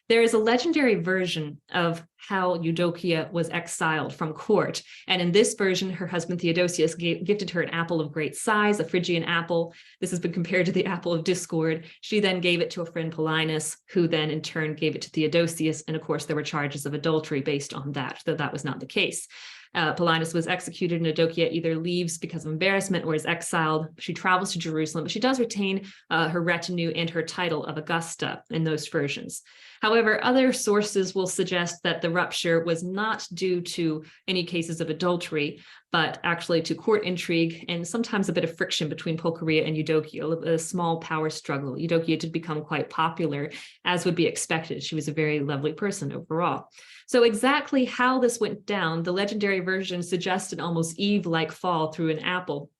There is a legendary version of how Eudocia was exiled from court. And in this version, her husband Theodosius gifted her an apple of great size, a Phrygian apple. This has been compared to the apple of discord. She then gave it to a friend Paulinus, who then in turn gave it to Theodosius. And of course, there were charges of adultery based on that, though that was not the case. Paulinus was executed, and Eudocia either leaves because of embarrassment or is exiled. She travels to Jerusalem, but she does retain her retinue and her title of Augusta in those versions. However, other sources will suggest that the rupture was not due to any cases of adultery, but actually to court intrigue and sometimes a bit of friction between Pulcheria and Eudocia, a small power struggle. Eudocia did become quite popular, as would be expected. She was a very lovely person overall. So exactly how this went down, the legendary version suggests an almost Eve-like fall through an apple.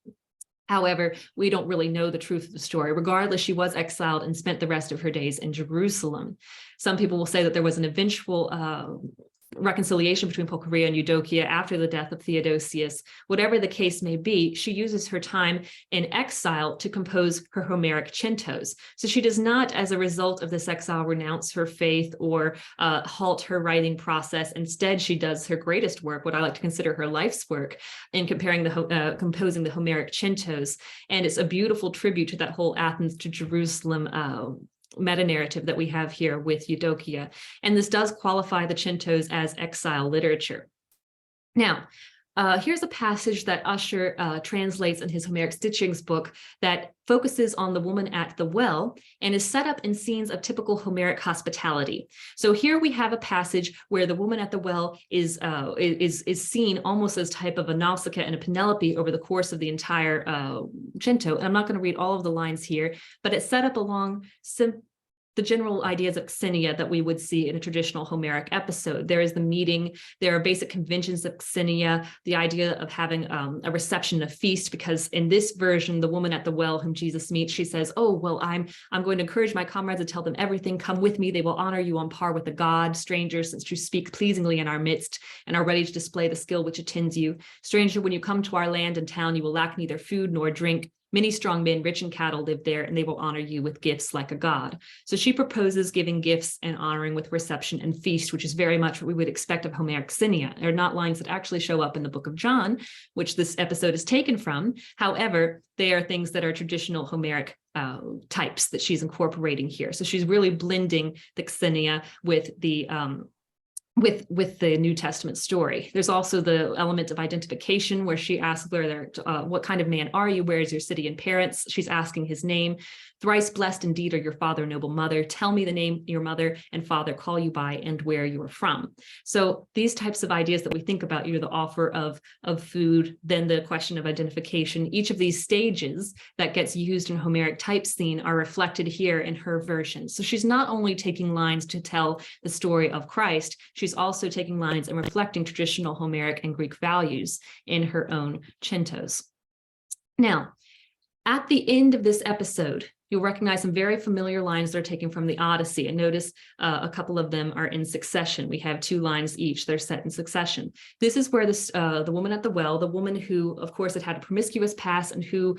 However, we don't really know the truth of the story. Regardless, she was exiled and spent the rest of her days in Jerusalem. Some people will say that there was an eventual reconciliation between Pulcheria and Eudocia after the death of Theodosius. Whatever the case may be, she uses her time in exile to compose her Homeric centos. So she does not, as a result of this exile, renounce her faith or halt her writing process. Instead, she does her greatest work, what I like to consider her life's work, in composing the Homeric centos. And it's a beautiful tribute to that whole Athens to Jerusalem meta-narrative that we have here with Eudocia. And this does qualify the centos as exile literature. Now, here's a passage that Usher translates in his Homeric Stitchings book that focuses on the woman at the well and is set up in scenes of typical Homeric hospitality. So here we have a passage where the woman at the well is seen almost as type of a Nausicaa and a Penelope over the course of the entire Cento. And I'm not going to read all of the lines here, but it's set up along the general ideas of Xenia that we would see in a traditional Homeric episode. There is the meeting, there are basic conventions of Xenia, the idea of having a reception, a feast, because in this version, the woman at the well whom Jesus meets, she says, oh, well, I'm going to encourage my comrades to tell them everything. Come with me. They will honor you on par with the god. Stranger, since you speak pleasingly in our midst and are ready to display the skill which attends you. Stranger, when you come to our land and town, you will lack neither food nor drink. Many strong men, rich in cattle, live there, and they will honor you with gifts like a god. So she proposes giving gifts and honoring with reception and feast, which is very much what we would expect of Homeric Xenia. They're not lines that actually show up in the book of John, which this episode is taken from. However, they are things that are traditional Homeric types that she's incorporating here. So she's really blending the Xenia with the with the New Testament story. There's also the element of identification where she asks what kind of man are you? Where is your city and parents? She's asking his name. Thrice blessed indeed are your father and noble mother. Tell me the name your mother and father call you by and where you are from. So these types of ideas that we think about, either the offer of food, then the question of identification, each of these stages that gets used in Homeric type scene are reflected here in her version. So she's not only taking lines to tell the story of Christ, she's also taking lines and reflecting traditional Homeric and Greek values in her own centos. Now, at the end of this episode, you'll recognize some very familiar lines that are taken from the Odyssey. And notice a couple of them are in succession. We have 2 lines each. They're set in succession. This is where the woman at the well, the woman who, of course, had a promiscuous past and who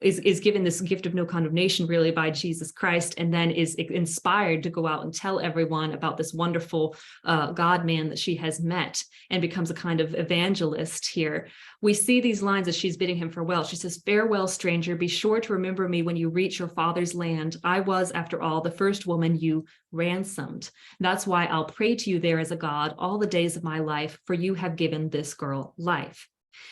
is given this gift of no condemnation really by Jesus Christ, and then is inspired to go out and tell everyone about this wonderful God-man that she has met and becomes a kind of evangelist here. We see these lines as she's bidding him farewell. She says, farewell, stranger, be sure to remember me when you reach your father's land. I was, after all, the first woman you ransomed. That's why I'll pray to you there as a god all the days of my life, for you have given this girl life.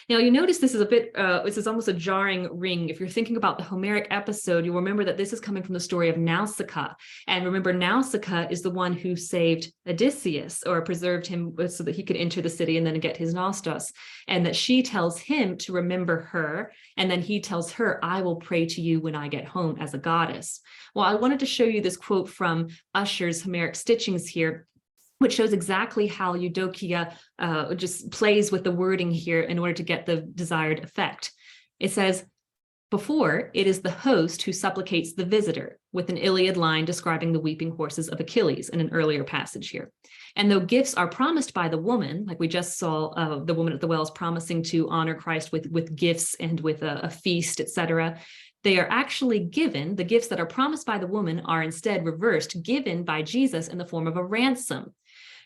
Now, you notice this is this is almost a jarring ring. If you're thinking about the Homeric episode, you'll remember that this is coming from the story of Nausicaa. And remember, Nausicaa is the one who saved Odysseus, or preserved him so that he could enter the city and then get his nostos. And that she tells him to remember her. And then he tells her, I will pray to you when I get home as a goddess. Well, I wanted to show you this quote from Usher's Homeric Stitchings here, which shows exactly how Eudocia just plays with the wording here in order to get the desired effect. It says, before, it is the host who supplicates the visitor, with an Iliad line describing the weeping horses of Achilles in an earlier passage here. And though gifts are promised by the woman, like we just saw the woman at the wells promising to honor Christ with gifts and with a feast, etc., They are actually given, the gifts that are promised by the woman are instead reversed, given by Jesus in the form of a ransom.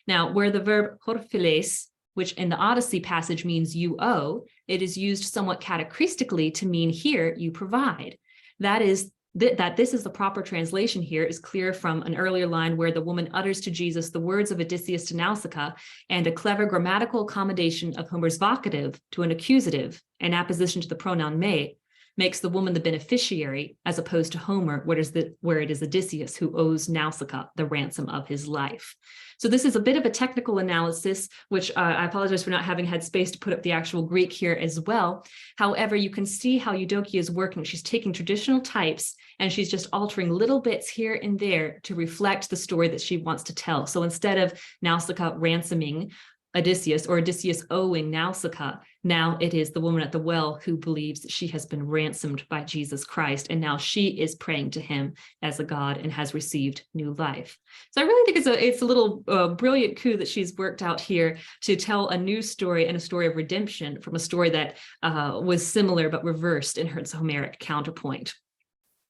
Now, where the verb porphiles, which in the Odyssey passage means you owe, it is used somewhat catachristically to mean here you provide. That is that this is the proper translation here is clear from an earlier line where the woman utters to Jesus the words of Odysseus to Nausicaa, and a clever grammatical accommodation of Homer's vocative to an accusative and apposition to the pronoun me makes the woman the beneficiary, as opposed to Homer, where it is Odysseus who owes Nausicaa the ransom of his life. So this is a bit of a technical analysis, which I apologize for not having had space to put up the actual Greek here as well. However, you can see how Eudocia is working. She's taking traditional types and she's just altering little bits here and there to reflect the story that she wants to tell. So instead of Nausicaa ransoming Odysseus or Odysseus owing Nausicaa, now it is the woman at the well who believes that she has been ransomed by Jesus Christ, and now she is praying to him as a god and has received new life. So I really think it's a little brilliant coup that she's worked out here to tell a new story and a story of redemption from a story that was similar but reversed in her Homeric counterpoint.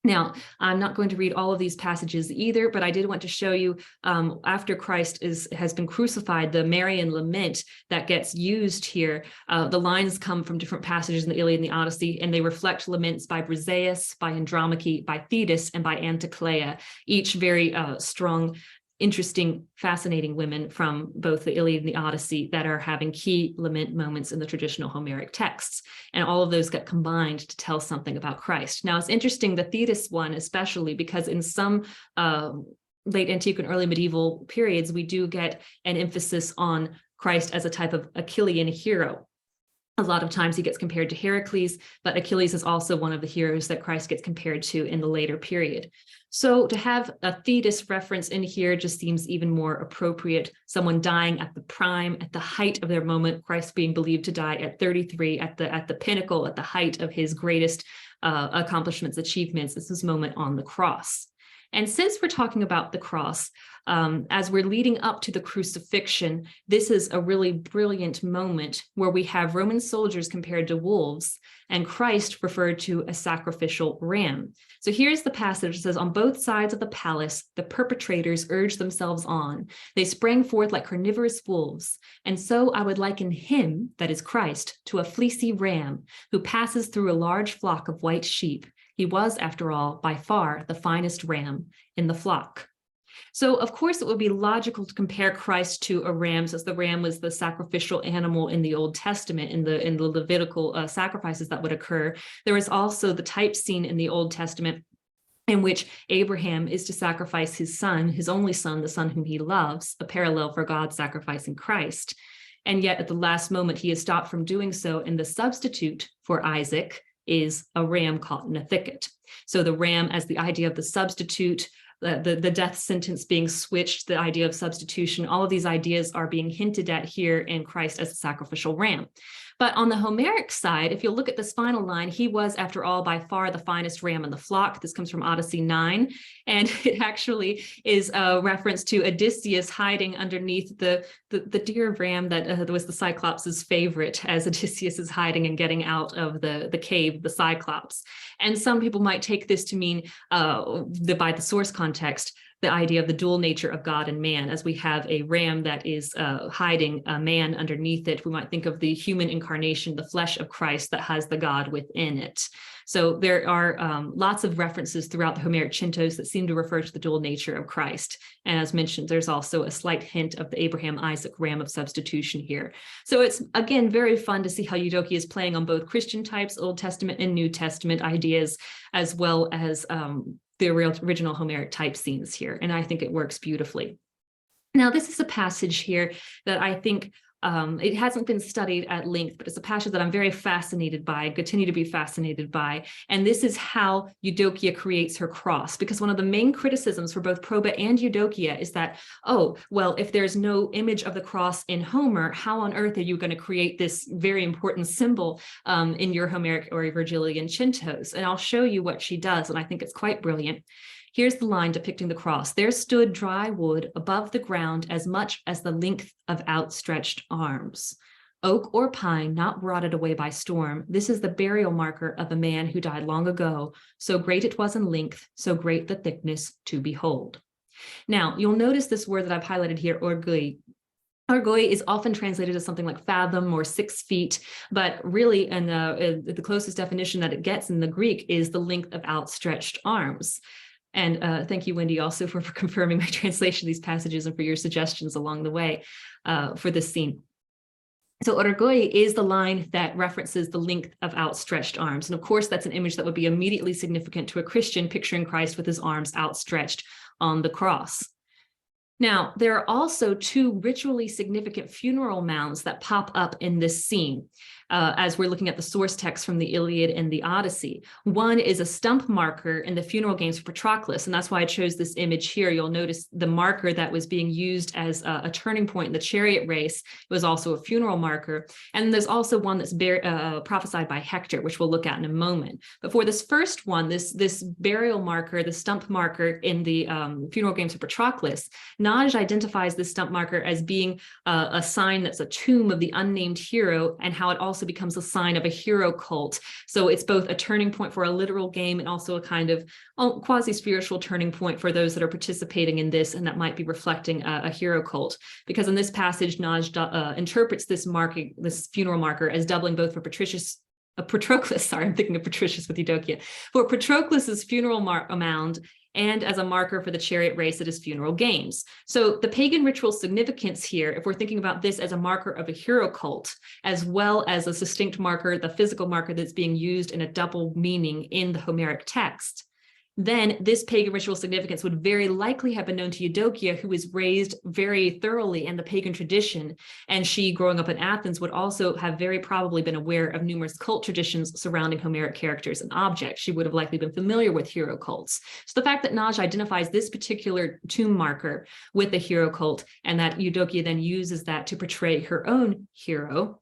Now, I'm not going to read all of these passages either, but I did want to show you after Christ has been crucified, the Marian lament that gets used here. The lines come from different passages in the Iliad and the Odyssey, and they reflect laments by Briseis, by Andromache, by Thetis, and by Anticlea, each very strong, interesting, fascinating women from both the Iliad and the Odyssey that are having key lament moments in the traditional Homeric texts. And all of those get combined to tell something about Christ. Now, it's interesting, the Thetis one, especially because in some late antique and early medieval periods, we do get an emphasis on Christ as a type of Achillean hero. A lot of times he gets compared to Heracles, but Achilles is also one of the heroes that Christ gets compared to in the later period. So to have a Thetis reference in here just seems even more appropriate. Someone dying at the prime, at the height of their moment, Christ being believed to die at 33, at the pinnacle, at the height of his greatest accomplishments, achievements. This is his moment on the cross. And since we're talking about the cross, as we're leading up to the crucifixion, this is a really brilliant moment where we have Roman soldiers compared to wolves and Christ referred to a sacrificial ram. So here's the passage. It says, on both sides of the palace, the perpetrators urged themselves on. They sprang forth like carnivorous wolves. And so I would liken him, that is Christ, to a fleecy ram who passes through a large flock of white sheep. He was, after all, by far the finest ram in the flock. So, of course, it would be logical to compare Christ to a ram, since the ram was the sacrificial animal in the Old Testament, in the Levitical sacrifices that would occur. There is also the type scene in the Old Testament in which Abraham is to sacrifice his son, his only son, the son whom he loves, a parallel for God sacrificing Christ. And yet, at the last moment, he is stopped from doing so, and the substitute for Isaac is a ram caught in a thicket. So the ram as the idea of the substitute, the death sentence being switched, the idea of substitution, all of these ideas are being hinted at here in Christ as a sacrificial ram. But on the Homeric side, if you look at this final line, he was, after all, by far the finest ram in the flock. This comes from Odyssey 9, and it actually is a reference to Odysseus hiding underneath the deer ram that was the Cyclops' favorite, as Odysseus is hiding and getting out of the cave, the Cyclops. And some people might take this to mean, by the source context, the idea of the dual nature of God and man. As we have a ram that is hiding a man underneath it, we might think of the human incarnation, the flesh of Christ that has the God within it. So there are lots of references throughout the Homeric centos that seem to refer to the dual nature of Christ. And as mentioned, there's also a slight hint of the Abraham-Isaac ram of substitution here. So it's, again, very fun to see how Eudocia is playing on both Christian types, Old Testament and New Testament ideas, as well as the original Homeric type scenes here. And I think it works beautifully. Now, this is a passage here that I think it hasn't been studied at length, but it's a passage that I'm very fascinated by, continue to be fascinated by. And this is how Eudocia creates her cross, because one of the main criticisms for both Proba and Eudocia is that, oh, well, if there's no image of the cross in Homer, how on earth are you going to create this very important symbol in your Homeric or Virgilian centos? And I'll show you what she does, and I think it's quite brilliant. Here's the line depicting the cross. There stood dry wood above the ground as much as the length of outstretched arms. oak or pine not rotted away by storm. This is the burial marker of a man who died long ago. So great it was in length, so great the thickness to behold. Now, you'll notice this word that I've highlighted here, orgoi. Orgoi is often translated as something like fathom or 6 feet, but really, and the closest definition that it gets in the Greek is the length of outstretched arms. And thank you, Wendy, also for confirming my translation of these passages and for your suggestions along the way for this scene. So orgoi is the line that references the length of outstretched arms. And of course, that's an image that would be immediately significant to a Christian picturing Christ with his arms outstretched on the cross. Now, there are also 2 ritually significant funeral mounds that pop up in this scene as we're looking at the source text from the Iliad and the Odyssey. One is a stump marker in the funeral games of Patroclus, and that's why I chose this image here. You'll notice the marker that was being used as a turning point in the chariot race was also a funeral marker. And there's also one that's prophesied by Hector, which we'll look at in a moment. But for this first one, this burial marker, the stump marker in the funeral games of Patroclus, Naj identifies this stump marker as being a sign that's a tomb of the unnamed hero, and how it also becomes a sign of a hero cult. So it's both a turning point for a literal game and also a kind of quasi-spiritual turning point for those that are participating in this, and that might be reflecting a hero cult. Because in this passage, Naj interprets this funeral marker as doubling both for Patroclus, sorry, I'm thinking of Patricius with Eudocia, for Patroclus's funeral mound, and as a marker for the chariot race at his funeral games. So the pagan ritual significance here, if we're thinking about this as a marker of a hero cult, as well as a distinct marker, the physical marker that's being used in a double meaning in the Homeric text, then this pagan ritual significance would very likely have been known to Eudocia, who was raised very thoroughly in the pagan tradition. And she, growing up in Athens, would also have very probably been aware of numerous cult traditions surrounding Homeric characters and objects. She would have likely been familiar with hero cults. So the fact that Naj identifies this particular tomb marker with the hero cult, and that Eudocia then uses that to portray her own hero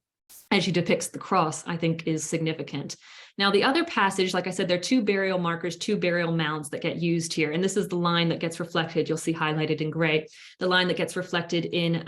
as she depicts the cross, I think is significant. Now, the other passage, like I said, there are 2 burial markers, 2 burial mounds that get used here. And this is the line that gets reflected, you'll see highlighted in gray, the line that gets reflected in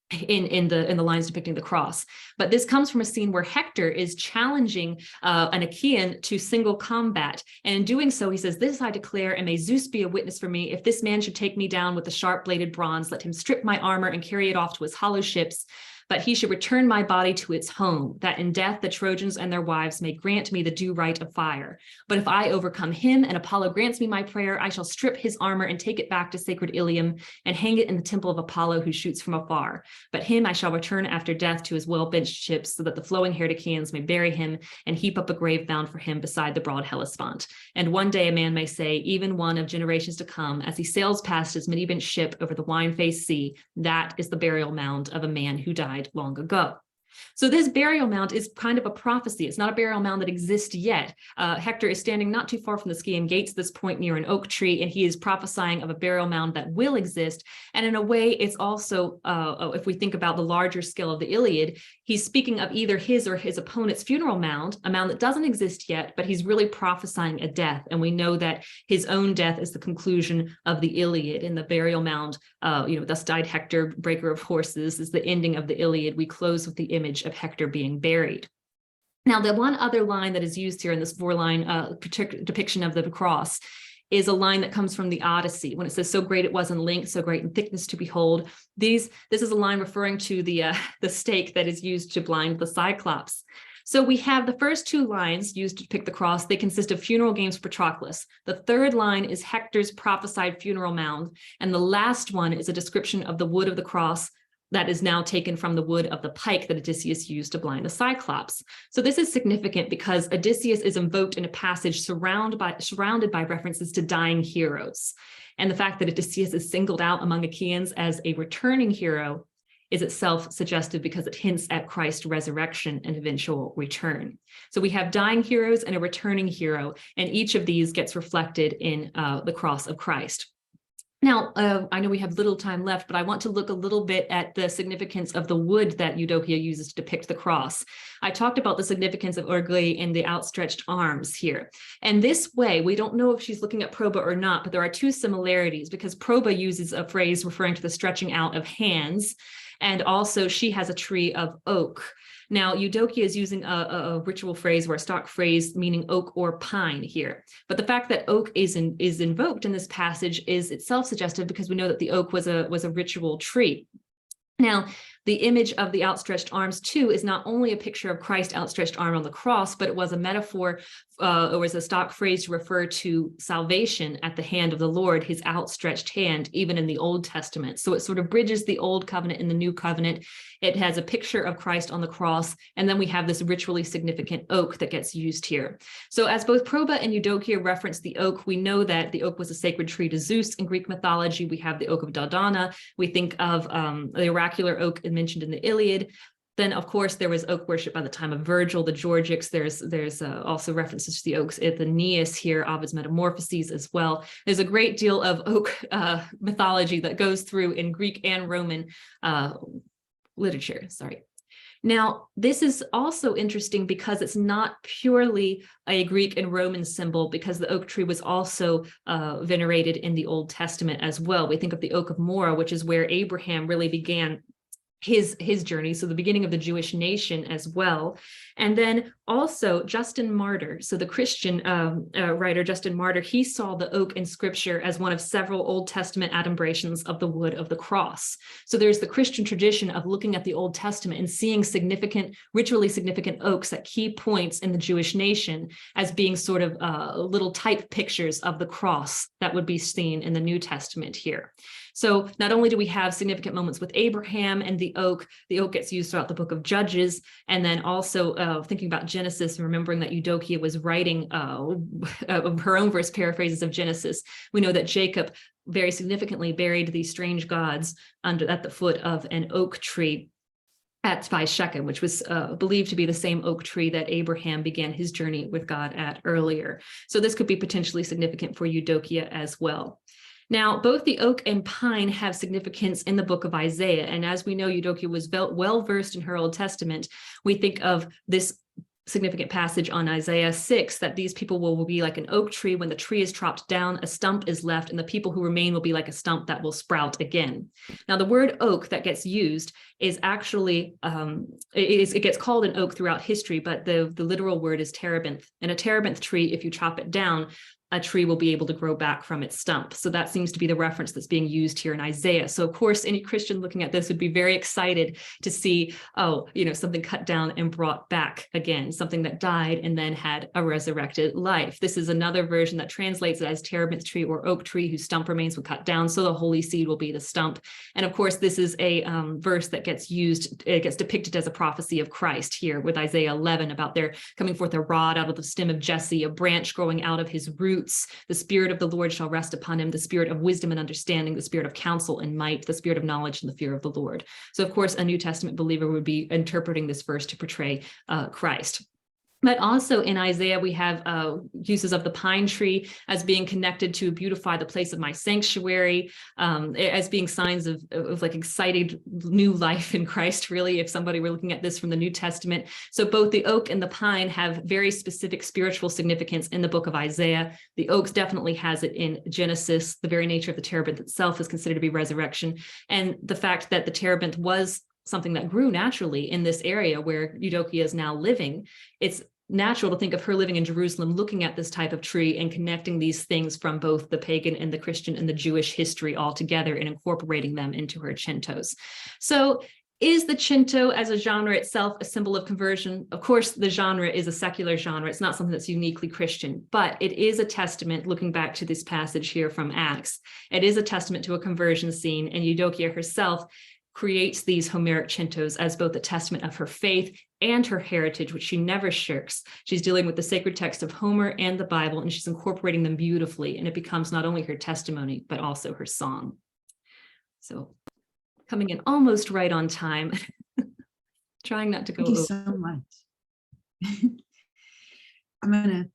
the lines depicting the cross. But this comes from a scene where Hector is challenging an Achaean to single combat. And in doing so, he says, "This I declare, and may Zeus be a witness for me. If this man should take me down with the sharp-bladed bronze, let him strip my armor and carry it off to his hollow ships. But he should return my body to its home, that in death the Trojans and their wives may grant me the due right of fire. But if I overcome him and Apollo grants me my prayer, I shall strip his armor and take it back to sacred Ilium and hang it in the temple of Apollo who shoots from afar. But him I shall return after death to his well-benched ships, so that the flowing-haired Achaeans may bury him and heap up a grave bound for him beside the broad Hellespont. And one day a man may say, even one of generations to come, as he sails past his many-benched ship over the wine-faced sea, that is the burial mound of a man who died long ago." So this burial mound is kind of a prophecy. It's not a burial mound that exists yet. Hector is standing not too far from the Scaean gates at this point near an oak tree, and he is prophesying of a burial mound that will exist. And in a way, it's also, if we think about the larger scale of the Iliad, he's speaking of either his or his opponent's funeral mound, a mound that doesn't exist yet, but he's really prophesying a death. And we know that his own death is the conclusion of the Iliad. In the burial mound, thus died Hector, breaker of horses, is the ending of the Iliad. We close with the image of Hector being buried. Now, the one other line that is used here in this 4-line depiction of the cross is a line that comes from the Odyssey when it says, "So great it was in length, so great in thickness to behold." This is a line referring to the stake that is used to blind the Cyclops. So we have the first 2 lines used to depict the cross. They consist of funeral games for Patroclus. The third line is Hector's prophesied funeral mound. And the last one is a description of the wood of the cross that is now taken from the wood of the pike that Odysseus used to blind the Cyclops. So this is significant because Odysseus is invoked in a passage surrounded by references to dying heroes. And the fact that Odysseus is singled out among Achaeans as a returning hero is itself suggestive because it hints at Christ's resurrection and eventual return. So we have dying heroes and a returning hero, and each of these gets reflected in the cross of Christ. Now, I know we have little time left, but I want to look a little bit at the significance of the wood that Eudocia uses to depict the cross. I talked about the significance of orgoi in the outstretched arms here. And this way, we don't know if she's looking at proba or not, but there are 2 similarities because proba uses a phrase referring to the stretching out of hands, And also she has a tree of oak. Now, Eudocia is using a ritual phrase or a stock phrase meaning oak or pine here. But the fact that oak is invoked in this passage is itself suggestive, because we know that the oak was a ritual tree. Now, the image of the outstretched arms, too, is not only a picture of Christ's outstretched arm on the cross, but it was a metaphor, or was a stock phrase to refer to salvation at the hand of the Lord, his outstretched hand, even in the Old Testament. So it sort of bridges the Old Covenant and the New Covenant. It has a picture of Christ on the cross, and then we have this ritually significant oak that gets used here. So as both Proba and Eudocia reference the oak, we know that the oak was a sacred tree to Zeus in Greek mythology. We have the oak of Dodona. We think of the oracular oak mentioned in the Iliad. Then, of course, there was oak worship by the time of Virgil, the Georgics. There's also references to the oaks at the Aeneas here, Ovid's Metamorphoses as well. There's a great deal of oak mythology that goes through in Greek and Roman literature. Now, this is also interesting because it's not purely a Greek and Roman symbol, because the oak tree was also venerated in the Old Testament as well. We think of the oak of Morah, which is where Abraham really began his journey, so the beginning of the Jewish nation as well. And then also Justin Martyr, so the Christian writer Justin Martyr, he saw the oak in scripture as one of several Old Testament adumbrations of the wood of the cross. So there's the Christian tradition of looking at the Old Testament and seeing significant, ritually significant oaks at key points in the Jewish nation as being sort of little type pictures of the cross that would be seen in the New Testament here. So not only do we have significant moments with Abraham and the oak gets used throughout the book of Judges, and then also thinking about Genesis and remembering that Eudocia was writing her own verse paraphrases of Genesis. We know that Jacob very significantly buried these strange gods at the foot of an oak tree by Shechem, which was believed to be the same oak tree that Abraham began his journey with God at earlier. So this could be potentially significant for Eudocia as well. Now, both the oak and pine have significance in the book of Isaiah. And as we know, Eudocia was well-versed in her Old Testament. We think of this significant passage on Isaiah 6, that these people will be like an oak tree. When the tree is chopped down, a stump is left, and the people who remain will be like a stump that will sprout again. Now, the word oak that gets used is actually, it gets called an oak throughout history, but the literal word is terebinth. And a terebinth tree, if you chop it down, a tree will be able to grow back from its stump. So that seems to be the reference that's being used here in Isaiah. So of course, any Christian looking at this would be very excited to see, something cut down and brought back again, something that died and then had a resurrected life. This is another version that translates it as terebinth tree or oak tree whose stump remains when cut down. So the holy seed will be the stump. And of course, this is a verse that gets used, it gets depicted as a prophecy of Christ here with Isaiah 11 about there coming forth a rod out of the stem of Jesse, a branch growing out of his root. The Spirit of the Lord shall rest upon him, the Spirit of wisdom and understanding, the Spirit of counsel and might, the Spirit of knowledge and the fear of the Lord. So of course, a New Testament believer would be interpreting this verse to portray Christ. But also in Isaiah, we have uses of the pine tree as being connected to beautify the place of my sanctuary, as being signs of like excited new life in Christ, really, if somebody were looking at this from the New Testament. So both the oak and the pine have very specific spiritual significance in the book of Isaiah. The oak definitely has it in Genesis. The very nature of the terebinth itself is considered to be resurrection. And the fact that the terebinth was something that grew naturally in this area where Eudocia is now living, it's natural to think of her living in Jerusalem, looking at this type of tree and connecting these things from both the pagan and the Christian and the Jewish history all together and incorporating them into her centos. So is the cento as a genre itself a symbol of conversion? Of course, the genre is a secular genre. It's not something that's uniquely Christian, but it is a testament, looking back to this passage here from Acts, it is a testament to a conversion scene, and Eudocia herself creates these Homeric centos as both a testament of her faith and her heritage, which she never shirks. She's dealing with the sacred text of Homer and the Bible, and she's incorporating them beautifully, and it becomes not only her testimony, but also her song. So coming in almost right on time, trying not to go Thank you over. so much. I'm going to